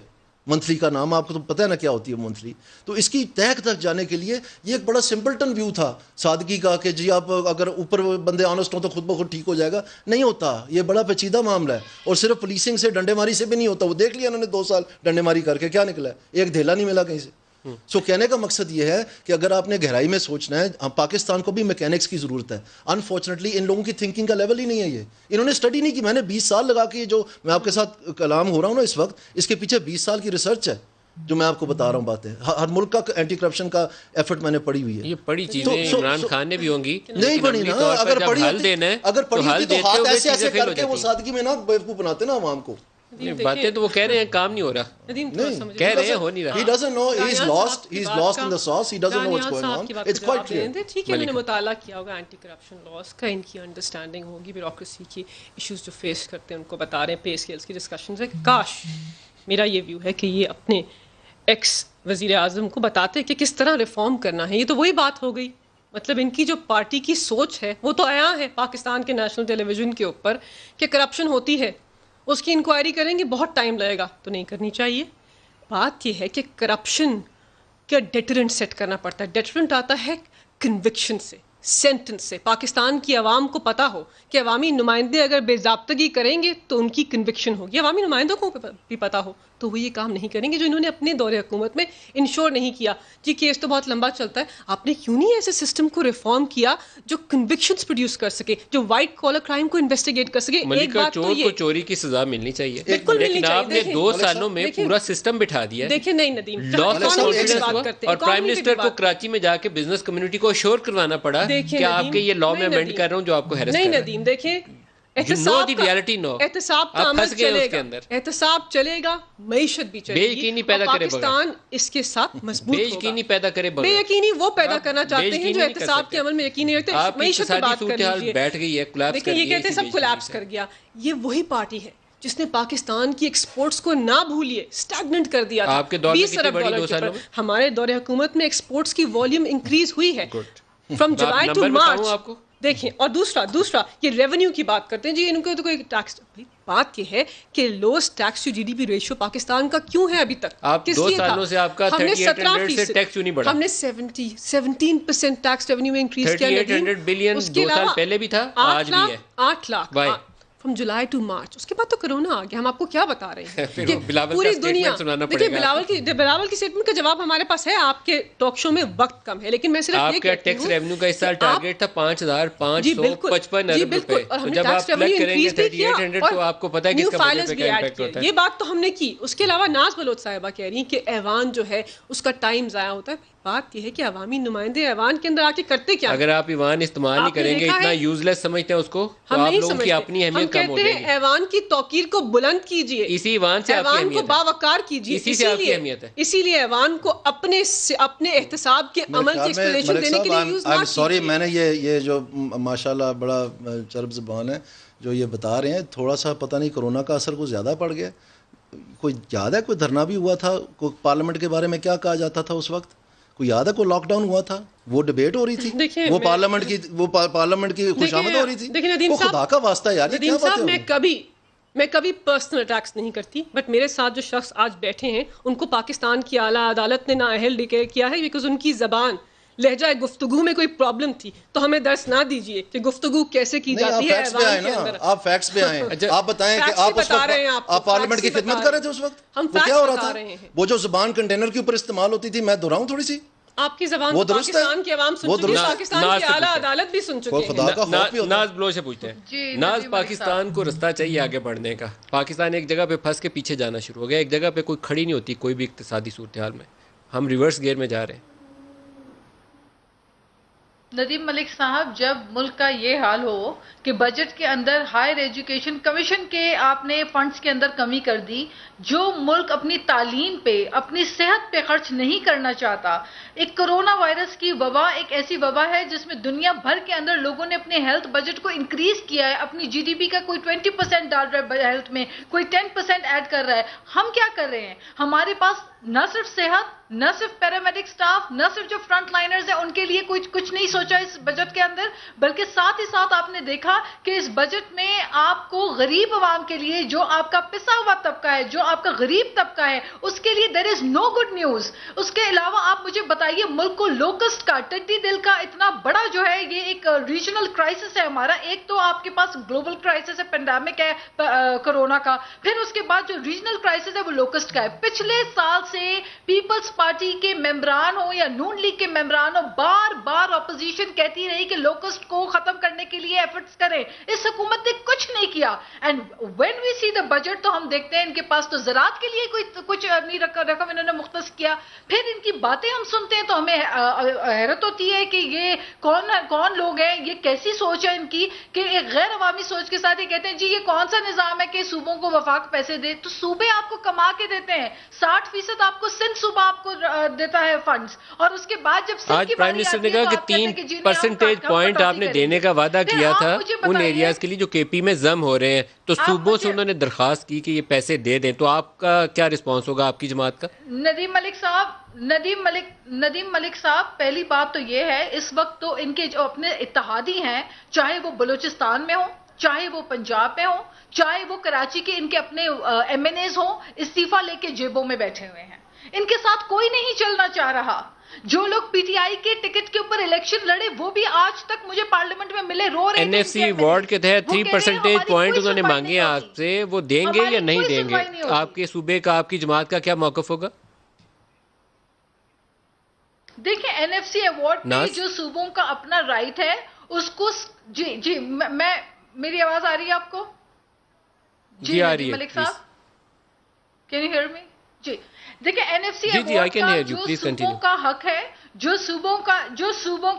منتھلی کا نام آپ کو تو پتہ ہے نا کیا ہوتی ہے منتھلی. تو اس کی تہہ تک جانے کے لیے یہ ایک بڑا سمپلٹن ویو تھا سادگی کا کہ جی آپ اگر اوپر بندے آنسٹ ہوں تو خود بخود ٹھیک ہو جائے گا. نہیں ہوتا, یہ بڑا پیچیدہ معاملہ ہے. اور صرف پولیسنگ سے ڈنڈے ماری سے بھی نہیں ہوتا. وہ دیکھ لیا انہوں نے 2 سال ڈنڈے ماری کر کے, کیا نکلا ہے؟ ایک دھیلا نہیں ملا کہیں سے. سو کہنے کا مقصد یہ ہے کہ اگر آپ نے گہرائی میں سوچنا ہے, پاکستان کو بھی میکینکس کی ضرورت ہے. انفارچونیٹلی ان لوگوں کی تھنکنگ کا لیول ہی نہیں ہے. یہ انہوں نے اسٹڈی نہیں کی. میں نے 20 سال لگا کے جو میں آپ کے ساتھ کلام ہو رہا ہوں نا اس وقت, اس کے پیچھے 20 سال کی ریسرچ ہے جو میں آپ کو بتا رہا ہوں. باتیں ہر ملک کا اینٹی کرپشن کا ایفرٹ میں نے پڑھی ہوئی ہے. یہ پڑھی چیزیں عمران خان نے بھی ہوں گی, نہیں پڑھی نا. اگر پڑھی ہوتی تو ہاتھ ایسے ایسے کر کے وہ سادگی میں نا بیوقوف بناتے نا عوام کو. باتیں تو وہ کہہ رہے ہیں, کام نہیں ہو رہا. کہہ رہے ہیں, ہو نہیں رہا. He doesn't know, he's lost in the sauce. He doesn't know what's going on. It's quite clear. ٹھیک ہے, میں نے مطالعہ کیا ہوگا اینٹی کرپشن لاس کا, ان کی انڈرسٹینڈنگ ہوگی, بیوروکریسی کی ایشوز جو فیس کرتے ہیں ان کو بتا رہے ہیں, پے اسکیلس کی ڈسکشنز ہے. کاش میرا یہ ویو ہے کہ یہ اپنے ایکس وزیر اعظم کو بتاتے کہ کس طرح ریفارم کرنا ہے. یہ تو وہی بات ہو گئی, مطلب ان کی جو پارٹی کی سوچ ہے وہ تو عیاں ہے پاکستان کے نیشنل ٹیلی ویژن کے اوپر کہ کرپشن ہوتی ہے, اس کی انکوائری کریں گے, بہت ٹائم لگے گا, تو نہیں کرنی چاہیے. بات یہ ہے کہ کرپشن کا ڈیٹرنٹ سیٹ کرنا پڑتا ہے. ڈیٹرنٹ آتا ہے کنوکشن سے, سینٹنس سے. پاکستان کی عوام کو پتا ہو کہ عوامی نمائندے اگر بے ضابطگی کریں گے تو ان کی کنوکشن ہوگی. عوامی نمائندوں کو بھی پتا ہو تو وہ یہ کام نہیں کریں گے جو انہوں نے اپنے دور حکومت میں انشور نہیں کیا. جی کیس تو بہت لمبا چلتا ہے, آپ نے کیوں نہیں ایسے سسٹم کو ریفارم کیا جو کنوکشنز پروڈیوس کر سکے, جو وائٹ کالر کرائم کو انویسٹیگیٹ کر سکے. ایک بات تو یہ, چوری کی سزا ملنی چاہیے, بالکل ملنی لیکن آپ نے 2 سالوں میں پورا سسٹم بٹھا دیا. دیکھیں نہیں ندیم, اور پرائم منسٹر کو کراچی میں جا کے بزنس کمیونٹی کو اشور کروانا پڑا کہ آپ کے یہ لا میں امینڈ کر رہا ہوں جو آپ کو ہیرس کر رہا ہے. نہیں ندیم, دیکھیں احتساب کا عمل چلے گا, احتساب چلے گا, معیشت بھی چلے گی. پاکستان اس کے ساتھ مضبوط ہوگا. یقینی پیدا کرے, بے یقینی وہ پیدا کرنا چاہتے ہیں جو احتساب کے عمل میں یقین نہیں رکھتے. معیشت کی بات کر لیجیے, بیٹھ گئی ہے, کولیپس کر گئی ہے. دیکھیں یہ کہتے ہیں سب کولیپس کر گیا. یہ وہی پارٹی ہے جس نے پاکستان کی ایکسپورٹس کو نہ بھولیے اسٹیگننٹ کر دیا تھا. 20 ارب ڈالر کے اوپر ہمارے دور حکومت میں ایکسپورٹس کی والیوم انکریز ہوئی ہے فرام جولائی ٹو مارچ. دیکھیں, اور دوسرا یہ ریونیو کی بات کرتے ہیں جی, ان کو تو کوئی ٹیکس. بات یہ ہے کہ lost tax to G D P ratio Pakistan کا کیوں ہے ابھی تک؟ آپ 2 سالوں سے آپ کا 3800 سے ٹیکس کیوں نہیں بڑھا؟ ہم نے 17% ٹیکس ریونیو میں انکریز کیا. 3800 بلین 2 سال پہلے بھی تھا, آج بھی ہے 8 lakh from July to March. اس کے بعد تو کرونا آ گیا. ہم آپ کو کیا بتا رہے ہیں کہ پوری دنیا, دیکھیے بلاول کی اسٹیٹمنٹ کا جواب ہمارے پاس ہے. آپ کے ٹاک شو میں وقت کم ہے, لیکن میں صرف یہ کہتی ہوں آپ کا ٹیکس ریونیو کا اس سال ٹارگیٹ تھا 5555 ارب روپے. تو جب آپ پلگ کریں گے 3800 تو آپ کو پتہ ہے کہ اس کا بجٹ پہ کیا امپیکٹ ہوتا ہے. یہ بات تو ہم نے کی. اس کے علاوہ ناز بلوچ صاحبہ کہہ رہی ہیں کہ ایوان جو ہے اس کا ٹائم ضائع ہوتا ہے. بات یہ ہے کہ عوامی نمائندے ایوان کے اندر آ کے کرتے کیا؟ اگر آپ ایوان استعمال نہیں کریں گے, اتنا یوزلیس سمجھتے ہیں اس کو, تو آپ لوگوں کی اپنی اہمیت کم ہو جائے گی. ہم کہتے ہیں ایوان کی توقیر کو بلند کیجئے, اسی ایوان سے ایوان کو باوقار کیجئے. اسی لیے ایوان کو اپنے احتساب کے عمل کی ایکسپلینیشن دینے کے لیے یوز نہ کیجئے. سوری, میں نے یہ جو ماشاءاللہ بڑا چرب زبان ہے جو یہ بتا رہے ہیں, تھوڑا سا پتہ نہیں کرونا کا اثر کچھ زیادہ پڑ گیا. کوئی یاد ہے کوئی دھرنا بھی ہوا تھا, کوئی پارلیمنٹ کے بارے میں کیا کہا جاتا تھا اس وقت؟ کوئی یاد ہے کوئی لاک ڈاؤن ہوا تھا, وہ ڈیبیٹ ہو رہی تھی, وہ پارلیمنٹ کی خوشامد ہو رہی تھی. وہ خدا کا واسطہ یار, یہ کیا بات ہے؟ میں کبھی پرسنل اٹیکس نہیں کرتی, بٹ میرے ساتھ جو شخص آج بیٹھے ہیں ان کو پاکستان کی اعلیٰ عدالت نے نااہل ڈکلیئر کیا ہے بیکاز ان کی زبان لہجہ گفتگو میں کوئی پرابلم تھی. تو ہمیں درس نہ دیجیے کہ گفتگو کیسے کی جاتی ہے ایوان کے اندر. آپ فیکٹس پہ آئیں, آپ بتائیں کہ آپ اس وقت آپ پارلیمنٹ کی خدمت کر رہے تھے اس وقت, ہم کیا ہو رہا تھا؟ رہے ہیں وہ جو زبان کنٹینر کے اوپر استعمال ہوتی تھی, میں دہراؤں تھوڑی سی, آپ کی زبان پاکستان کی عوام سن چکی ہے, پاکستان کی اعلیٰ عدالت بھی سن چکی ہے. ناز بلوچ سے پوچھتے ہیں, ناز پاکستان کو رستہ چاہیے آگے بڑھنے کا. پاکستان ایک جگہ پہ پھنس کے پیچھے جانا شروع ہو گیا, ایک جگہ پہ کوئی کھڑی نہیں ہوتی کوئی بھی اقتصادی صورتحال میں. ہم ریورس گیئر میں جا رہے ہیں. ندیم ملک صاحب, جب ملک کا یہ حال ہو کہ بجٹ کے اندر ہائر ایجوکیشن کمیشن کے آپ نے فنڈز کے اندر کمی کر دی, جو ملک اپنی تعلیم پہ اپنی صحت پہ خرچ نہیں کرنا چاہتا. ایک کرونا وائرس کی وبا ایک ایسی وبا ہے جس میں دنیا بھر کے اندر لوگوں نے اپنے ہیلتھ بجٹ کو انکریز کیا ہے, اپنی جی ڈی پی کا کوئی 20% ڈال رہا ہے ہیلتھ میں, کوئی 10% ایڈ کر رہا ہے. ہم کیا کر رہے ہیں؟ ہمارے پاس نہ صرف صحت, نہ صرف پیرامیڈک سٹاف, نہ صرف جو فرنٹ لائنرز ہیں ان کے لیے کچھ نہیں سوچا اس بجٹ کے اندر, بلکہ ساتھ ہی ساتھ آپ نے دیکھا کہ اس بجٹ میں آپ کو غریب عوام کے لیے, جو آپ کا پسا ہوا طبقہ ہے, جو آپ کا غریب طبقہ ہے, اس کے لیے دیر از نو گڈ نیوز. اس کے علاوہ آپ مجھے بتائیے, ملک کو لوکسٹ کا, ٹڈی دل کا اتنا بڑا جو ہے یہ ایک ریجنل کرائسس ہے ہمارا. ایک تو آپ کے پاس گلوبل کرائسس ہے, پینڈیمک ہے کرونا کا, پھر اس کے بعد جو ریجنل کرائسس ہے وہ لوکسٹ کا ہے. پچھلے سال سے پیپلز پارٹی کے ممبران ہو یا نون لیگ کے ممبران ہو, بار بار اپوزیشن کہتی رہی کہ لوکسٹ کو ختم کرنے کے لیے ایفرٹس کریں. اس حکومت نے کچھ نہیں کیا. And when we see the budget تو ہم دیکھتے ہیں ان کے پاس تو زراعت کے لیے کچھ نہیں رقم انہوں نے مختص کیا. پھر ان کی باتیں ہم سنتے ہیں تو ہمیں حیرت ہوتی ہے کہ یہ کون لوگ ہیں, یہ کیسی سوچ ہے ان کی کہ ایک غیر عوامی سوچ کے ساتھ یہ کہتے ہیں جی یہ کون سا نظام ہے کہ صوبوں کو وفاق پیسے دے. تو صوبے آپ کو کما کے دیتے ہیں, 60% آپ کو سندھ صوبہ آپ کو دیتا ہے فنڈز, اور اس کے بعد جب آج پرائم منسٹر نے کہا کہ 3% پوائنٹ آپ نے دینے کا وعدہ کیا تھا ان ایریاز کے لیے جو کے پی میں ضم ہو رہے ہیں, تو صوبوں سے انہوں نے درخواست کی کہ یہ پیسے دے دیں, تو آپ کا کیا رسپانس ہوگا آپ کی جماعت کا؟ ندیم ملک صاحب, پہلی بات تو یہ ہے اس وقت تو ان کے جو اپنے اتحادی ہیں, چاہے وہ بلوچستان میں ہوں, چاہے وہ پنجاب میں ہوں, چاہے وہ کراچی کے ان کے اپنے ایم این ایز ہوں, استعفیٰ لے کے جیبوں میں بیٹھے ہوئے ہیں. ان کے ساتھ کوئی نہیں چلنا چاہ رہا. جو لوگ پی ٹی آئی کے ٹکٹ کے اوپر الیکشن لڑے وہ بھی آج تک مجھے پارلیمنٹ میں ملے, رو رہے ہیں. این ایف سی وارڈ کے تحت 3% پوائنٹ انہوں نے مانگے ہیں آپ سے, وہ دیں گے یا نہیں دیں گے؟ آپ کے صوبے کا, آپ کی جماعت کا کیا موقف ہوگا؟ دیکھیں این ایف سی ایوارڈ پہ جو صوبوں کا اپنا رائٹ ہے اس کو, جی میں, میری آواز آ رہی ہے آپ کو؟ جی آ رہی ہے. ملک صاحب کین یو ہیئر می؟ جی دیکھیں این ایف سی ایوارڈ کا جو صوبوں کا حق ہے, جو صوبوں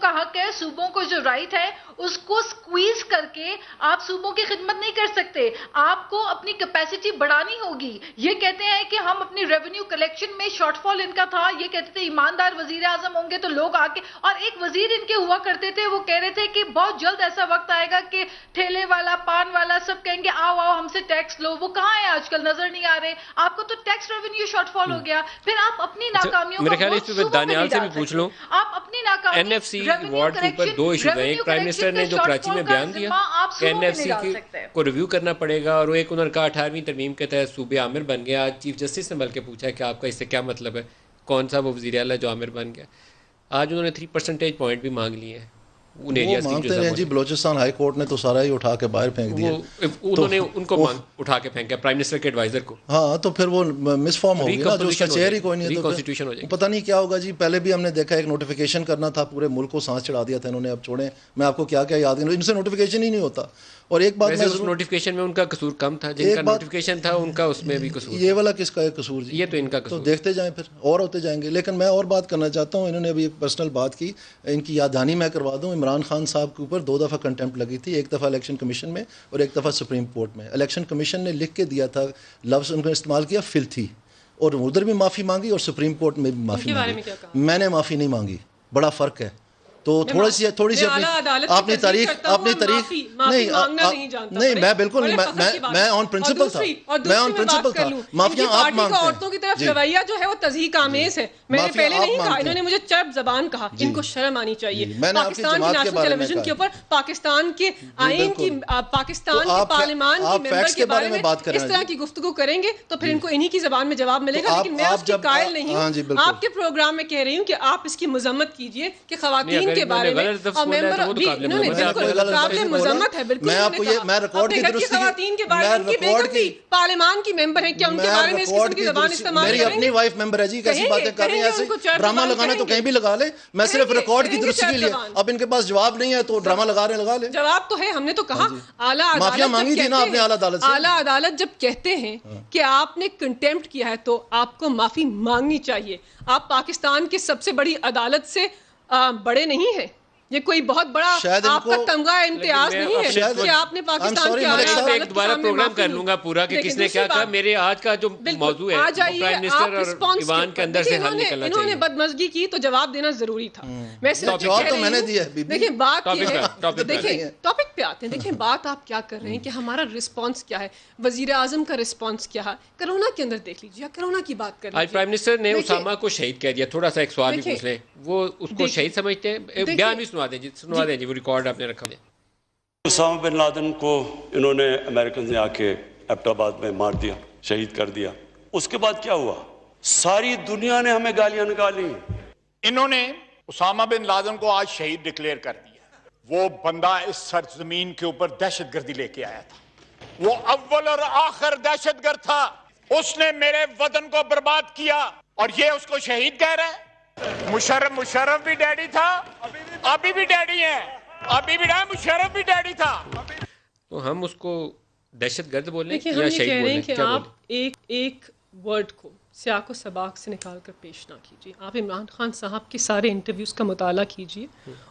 کا حق ہے, صوبوں کو جو رائٹ ہے اس کو سکویز کر کے آپ صوبوں کی خدمت نہیں کر سکتے. آپ کو اپنی کیپیسٹی بڑھانی ہوگی. یہ کہتے ہیں کہ ہم اپنی ریونیو کلیکشن میں شارٹ فال ان کا تھا, یہ کہتے تھے ایماندار وزیر اعظم ہوں گے تو لوگ آ کے, اور ایک وزیر ان کے ہوا کرتے تھے وہ کہہ رہے تھے کہ بہت جلد ایسا وقت آئے گا کہ ٹھیلے والا, پان والا سب کہیں گے آؤ ہم سے ٹیکس لو. وہ کہاں ہے آج کل, نظر نہیں آ رہے. آپ کو تو ٹیکس ریونیو شارٹ فال ہو گیا. پھر آپ اپنی ناکامیوں میرے خیال اس پہ دانیال سے بھی پوچھ لوں, آپ اپنی ناکامی این ایف سی وارڈ کے اوپر 2 ایشوز ہیں. ایک پرائم منسٹر نے جو کراچی میں بیان دیا کہ این ایف سی کو ریویو کرنا پڑے گا, اور وہ ایک انہوں نے کہا 18ویں ترمیم کے تحت صوبے عامر بن گیا. آج چیف جسٹس نے بلکہ پوچھا کہ آپ کا اس سے کیا مطلب ہے, کون سا وہ وزیر اعلیٰ جو عامر بن گیا. آج انہوں نے 3% پوائنٹ بھی مانگ لیے ہیں ان ایریاز کی. مانگتے ہیں جی, بلوچستان ہائی کورٹ نے تو سارا ہی اٹھا کے باہر پھینک دیا. انہوں نے ان کو اٹھا کے پھینکا پرائم منسٹر کے ایڈوائزر کو. ہاں تو پھر وہ مس فارم ہو گیا نا, جو اس کا چیئر ہی کوئی نہیں ہے, تو پتہ نہیں کیا ہوگا جی. پہلے بھی ہم نے دیکھا ایک نوٹیفیکیشن کرنا تھا, پورے ملک کو سانس چڑھا دیا تھا انہوں نے. اب چھوڑیں, میں آپ کو کیا کیا یاد کروں, ان سے نوٹیفیکیشن ہی نہیں ہوتا. اور ایک بات میں نوٹیفیکیشن میں ان کا قصور کم تھا, جن کا نوٹیفیکیشن تھا ان کا اس میں بھی قصور. یہ والا کس کا ہے قصور جی؟ یہ تو ان کا قصور. تو دیکھتے جائیں پھر اور ہوتے جائیں گے. لیکن میں اور بات کرنا چاہتا ہوں, انہوں نے ابھی ایک پرسنل بات کی, ان کی یاد دہانی میں کروا دوں. عمران خان صاحب کے اوپر 2 دفعہ کنٹمپٹ لگی تھی, ایک دفعہ الیکشن کمیشن میں اور ایک دفعہ سپریم کورٹ میں. الیکشن کمیشن نے لکھ کے دیا تھا, لفظ ان کو استعمال کیا فلتھی, اور ادھر بھی معافی مانگی اور سپریم کورٹ میں بھی معافی مانگی. میں نے معافی نہیں مانگی, بڑا فرق ہے. تو تھوڑی سی اپنی تاریخ نہیں, میں بالکل میں آن پرنسپل تھا, معافیاں آپ مانگتے ہیں. عورتوں کی طرف رویہ جو ہے وہ تضحیق آمیز ہے. میں نے پہلے نہیں کہا, انہوں نے مجھے چرب زبان کہا. ان کو شرم آنی چاہیے. پاکستان کی نیشنل ٹیلی ویژن کے اوپر پاکستان کے آئین کی, پاکستان کے پارلیمان کے ممبر کے بارے میں اس طرح کی گفتگو کریں گے تو پھر ان کو انہی کی زبان میں جواب ملے گا. لیکن میں اس کی قائل نہیں ہوں. آپ کے پروگرام میں کہہ رہی ہوں کہ آپ اس کی مذمت کیجئے کہ خواتین کے بارے میں, اور ممبر قابل مذمت ہے بالکل. میں ریکارڈ کی درستی, خواتین کے بارے میں بیگم بھی پارلیمان کی ممبر ہیں, کیا ان کے بارے میں اس قسم کی زبان استعمال کریں گے؟ میری اپنی وائف ممبر ہے جی, کیسی باتیں کر رہی ہیں, ایسے ڈرامہ لگانا تو کہیں بھی لگا لیں. میں صرف ریکارڈ کی درستی کے لیے, اب ان کے پاس جواب نہیں ہے تو ڈرامہ لگا رہے ہیں, لگا لیں. جواب تو ہے, ہم نے تو کہا اعلیٰ معافیا مانگی تھی نا آپ نے اعلیٰ عدالت سے. اعلیٰ عدالت جب کہتے ہیں کہ آپ نے کنٹمپٹ کیا ہے تو آپ کو معافی مانگنی چاہیے. آپ پاکستان کی سب سے بڑی عدالت سے بڑے نہیں ہیں, یہ کوئی بہت بڑا آپ کا تمغہ امتیاز نہیں ہے کہ آپ نے پاکستان کے میں ایک دوبارہ پروگرام کر لوں گا پورا کہ کس نے کیا کہا. میرے آج کا جو موضوع ہے پرائم منسٹر اور ایوان کے اندر سے حل نکلنا چاہیے. انہوں نے بدمزگی کی تو جواب دینا ضروری تھا. میں جواب تو میں نے دیا ہے. دیکھیں بات یہ ہے, دیکھیں ٹاپک پہ آتے ہیں. دیکھیں بات آپ کیا کر رہے ہیں کہ ہمارا رسپانس کیا ہے, وزیر اعظم کا رسپانس کیا ہے. کرونا کے اندر دیکھ لیجیے, کرونا کی بات کر لیجیے. آج پرائم منسٹر نے اسامہ کو شہید کہہ دیا. تھوڑا سا ایک سوال بھی پوچھ لیں, وہ اس کو شہید سمجھتے ہیں؟ بیان بھی سنوا دیں جی, وہ ریکارڈ آپ نے رکھا ہے. اسامہ بن لادن کو انہوں نے امریکن نے آ کے ایبٹ آباد میں مار دیا, شہید کر دیا. اس کے بعد کیا ہوا؟ ساری دنیا نے ہمیں گالیاں نکالی. انہوں نے اسامہ بن لادن کو آج شہید ڈکلیئر کر دیا. وہ بندہ اس سرزمین کے اوپر دہشت گردی لے کے آیا تھا. وہ اول اور آخر دہشت گرد تھا. اس نے میرے وطن کو برباد کیا اور یہ اس کو شہید کہہ رہے ہیں. مشرف بھی ڈیڈی تھا, ابھی بھی ڈیڈی ہے, ابھی بھی مشرف بھی ڈیڈی تھا. تو ہم اس کو دہشت گرد بولیں یا شہید کہہ رہے ہیں کہ بولیں؟ آپ ایک ورڈ کو سیاق و سباق سے نکال کر پیش نہ کیجیے. آپ عمران خان صاحب کے سارے انٹرویوز کا مطالعہ کیجیے,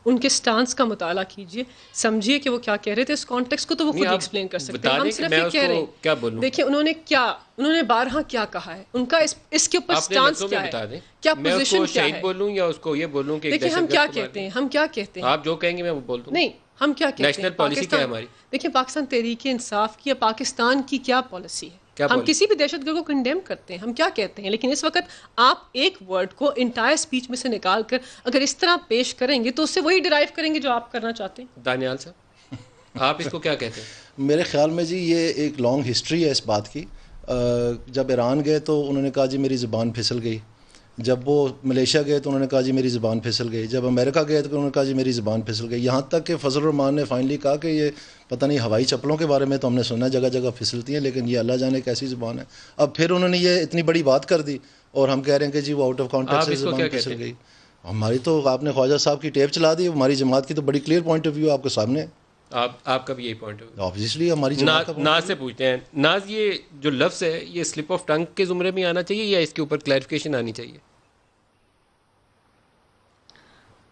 ان کے سٹانس کا مطالعہ کیجیے, سمجھیے کہ وہ کیا کہہ رہے تھے. اس کانٹیکس کو تو وہ خود ایکسپلین کر سکتے ہیں. ہم صرف یہ کہہ رہے ہیں, دیکھیں انہوں نے بارہا کیا کہا ہے, ان کا اس کے اوپر سٹانس کیا ہے, کیا پوزیشن کیا ہے. شہید بولوں یا اس کو یہ بولوں کہ دیکھیں ہم کیا کہتے ہیں, ہم کیا کہتے ہیں. آپ جو کہیں گے میں وہ بول دوں. نہیں, ہم کیا کہتے ہیں, نیشنل پالیسی کیا ہے ہماری. دیکھیں پاکستان تحریک انصاف کی یا پاکستان کی کیا پالیسی ہے. ہم کسی بھی دہشت گرد کو کنڈیم کرتے ہیں, ہم کیا کہتے ہیں, لیکن اس وقت آپ ایک ورڈ کو انٹائر اسپیچ میں سے نکال کر اگر اس طرح پیش کریں گے تو اس سے وہی ڈرائیو کریں گے جو آپ کرنا چاہتے ہیں. دانیال صاحب آپ اس کو کیا کہتے ہیں؟ میرے خیال میں جی یہ ایک لانگ ہسٹری ہے اس بات کی. جب ایران گئے تو انہوں نے کہا جی میری زبان پھسل گئی. جب وہ ملیشیا گئے تو انہوں نے کہا جی میری زبان پھسل گئی. جب امریکہ گئے تو انہوں نے کہا جی میری زبان پھسل گئی. یہاں تک کہ فضل الرحمان نے فائنلی کہا کہ یہ پتہ نہیں ہوائی چپلوں کے بارے میں تو ہم نے سنا جگہ جگہ پھسلتی ہیں, لیکن یہ اللہ جانے کیسی زبان ہے. اب پھر انہوں نے یہ اتنی بڑی بات کر دی اور ہم کہہ رہے ہیں کہ جی وہ آؤٹ آف کانٹیکسٹ سے زبان پھسل گئی. ہماری تو آپ نے خواجہ صاحب کی ٹیپ چلا دی. ہماری جماعت کی تو بڑی کلیئر پوائنٹ آف ویو آپ کے سامنے ہے. آپ کا بھی یہی پوائنٹ ہے آبویسلی ہماری جماعت کا. ناز سے پوچھتے ہیں, ناز یہ جو لفظ ہے یہ سلپ آف ٹنگ کے زمرے میں آنا چاہیے یا اس کے اوپر کلیریفیکیشن آنی چاہیے؟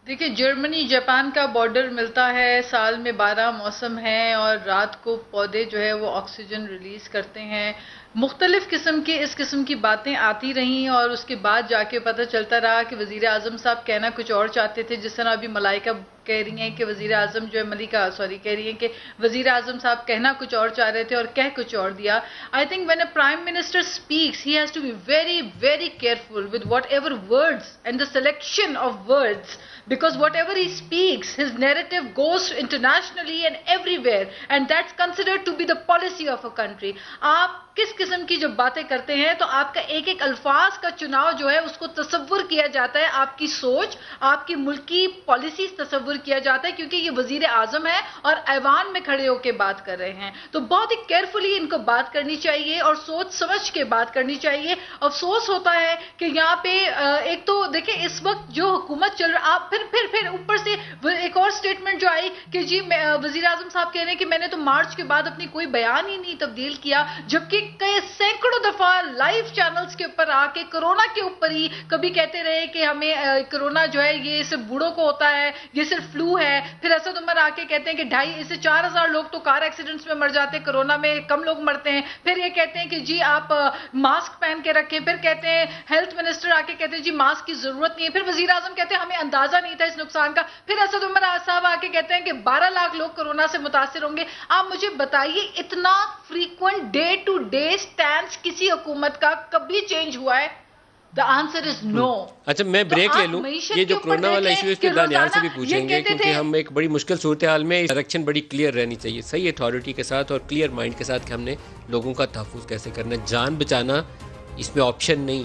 دیکھیے جرمنی جاپان کا بارڈر ملتا ہے, سال میں 12 موسم ہیں اور رات کو پودے جو ہے وہ آکسیجن ریلیز کرتے ہیں. مختلف قسم کی اس قسم کی باتیں آتی رہیں اور اس کے بعد جا کے پتہ چلتا رہا کہ وزیر اعظم صاحب کہنا کچھ اور چاہتے تھے. جس طرح ابھی ملائکہ کہہ رہی ہیں کہ وزیر اعظم جو ہے کہہ رہی ہیں کہ وزیر اعظم صاحب کہنا کچھ اور چاہ رہے تھے اور کہہ کچھ اور دیا. I think when a prime minister speaks he has to be very very careful with whatever words and the selection of words, because whatever he speaks, his narrative goes internationally and everywhere, and that's considered to be the policy of a country. آپ کس قسم کی جب باتیں کرتے ہیں تو آپ کا ایک ایک الفاظ کا چناؤ جو ہے اس کو تصور کیا جاتا ہے, آپ کی سوچ, آپ کی ملکی پالیسیز تصور کیا جاتا ہے, کیونکہ یہ وزیر اعظم ہے اور ایوان میں کھڑے ہو کے بات کر رہے ہیں. تو بہت ہی کیئرفلی ان کو بات کرنی چاہیے اور سوچ سمجھ کے بات کرنی چاہیے. افسوس ہوتا ہے کہ یہاں پہ ایک تو دیکھیں اس وقت جو حکومت چل رہا, آپ پھر اوپر سے ایک اور سٹیٹمنٹ جو آئی کہ جی وزیر اعظم صاحب کہہ رہے ہیں کہ میں نے تو مارچ کے بعد اپنی کوئی بیان ہی نہیں تبدیل کیا, جبکہ کئی سینکڑوں دفعہ لائیو چینلز کے اوپر آ کے کرونا کے اوپر ہی کبھی کہتے رہے کہ ہمیں کرونا جو ہے یہ صرف بوڑھوں کو ہوتا ہے, یہ صرف فلو ہے. پھر اسد عمر آ کے کہتے ہیں کہ 2.5 سے 4,000 لوگ تو کار ایکسیڈنٹس میں مر جاتے ہیں, کرونا میں کم لوگ مرتے ہیں. پھر یہ کہتے ہیں کہ جی آپ ماسک پہن کے رکھیں. پھر کہتے ہیں ہیلتھ منسٹر آ کے کہتے ہیں جی ماسک کی ضرورت نہیں ہے. پھر وزیر اعظم کہتے ہیں ہمیں اندازہ نہیں تھا اس نقصان کا. پھر اسد عمر صاحب آ کے کہتے ہیں کہ 12 لاکھ لوگ کورونا سے متاثر ہوں گے. آپ مجھے بتائیے اتنا frequent day to day stand کسی حکومت کا کبھی چینج ہوا ہے؟ The answer is no. اچھا میں بریک لے لوں. یہ جو کورونا والا ایشو ہے اس پہ دانیال سے بھی پوچھیں گے, کیونکہ ہم ایک بڑی مشکل صورتحال میں ڈائریکشن بڑی کلیئر رہنی چاہیے, صحیح اتھارٹی کے ساتھ اور کلیئر مائنڈ کے ساتھ کہ ہم نے لوگوں کا تحفظ کیسے کرنا ہے. جان بچانا اس میں آپشن نہیں,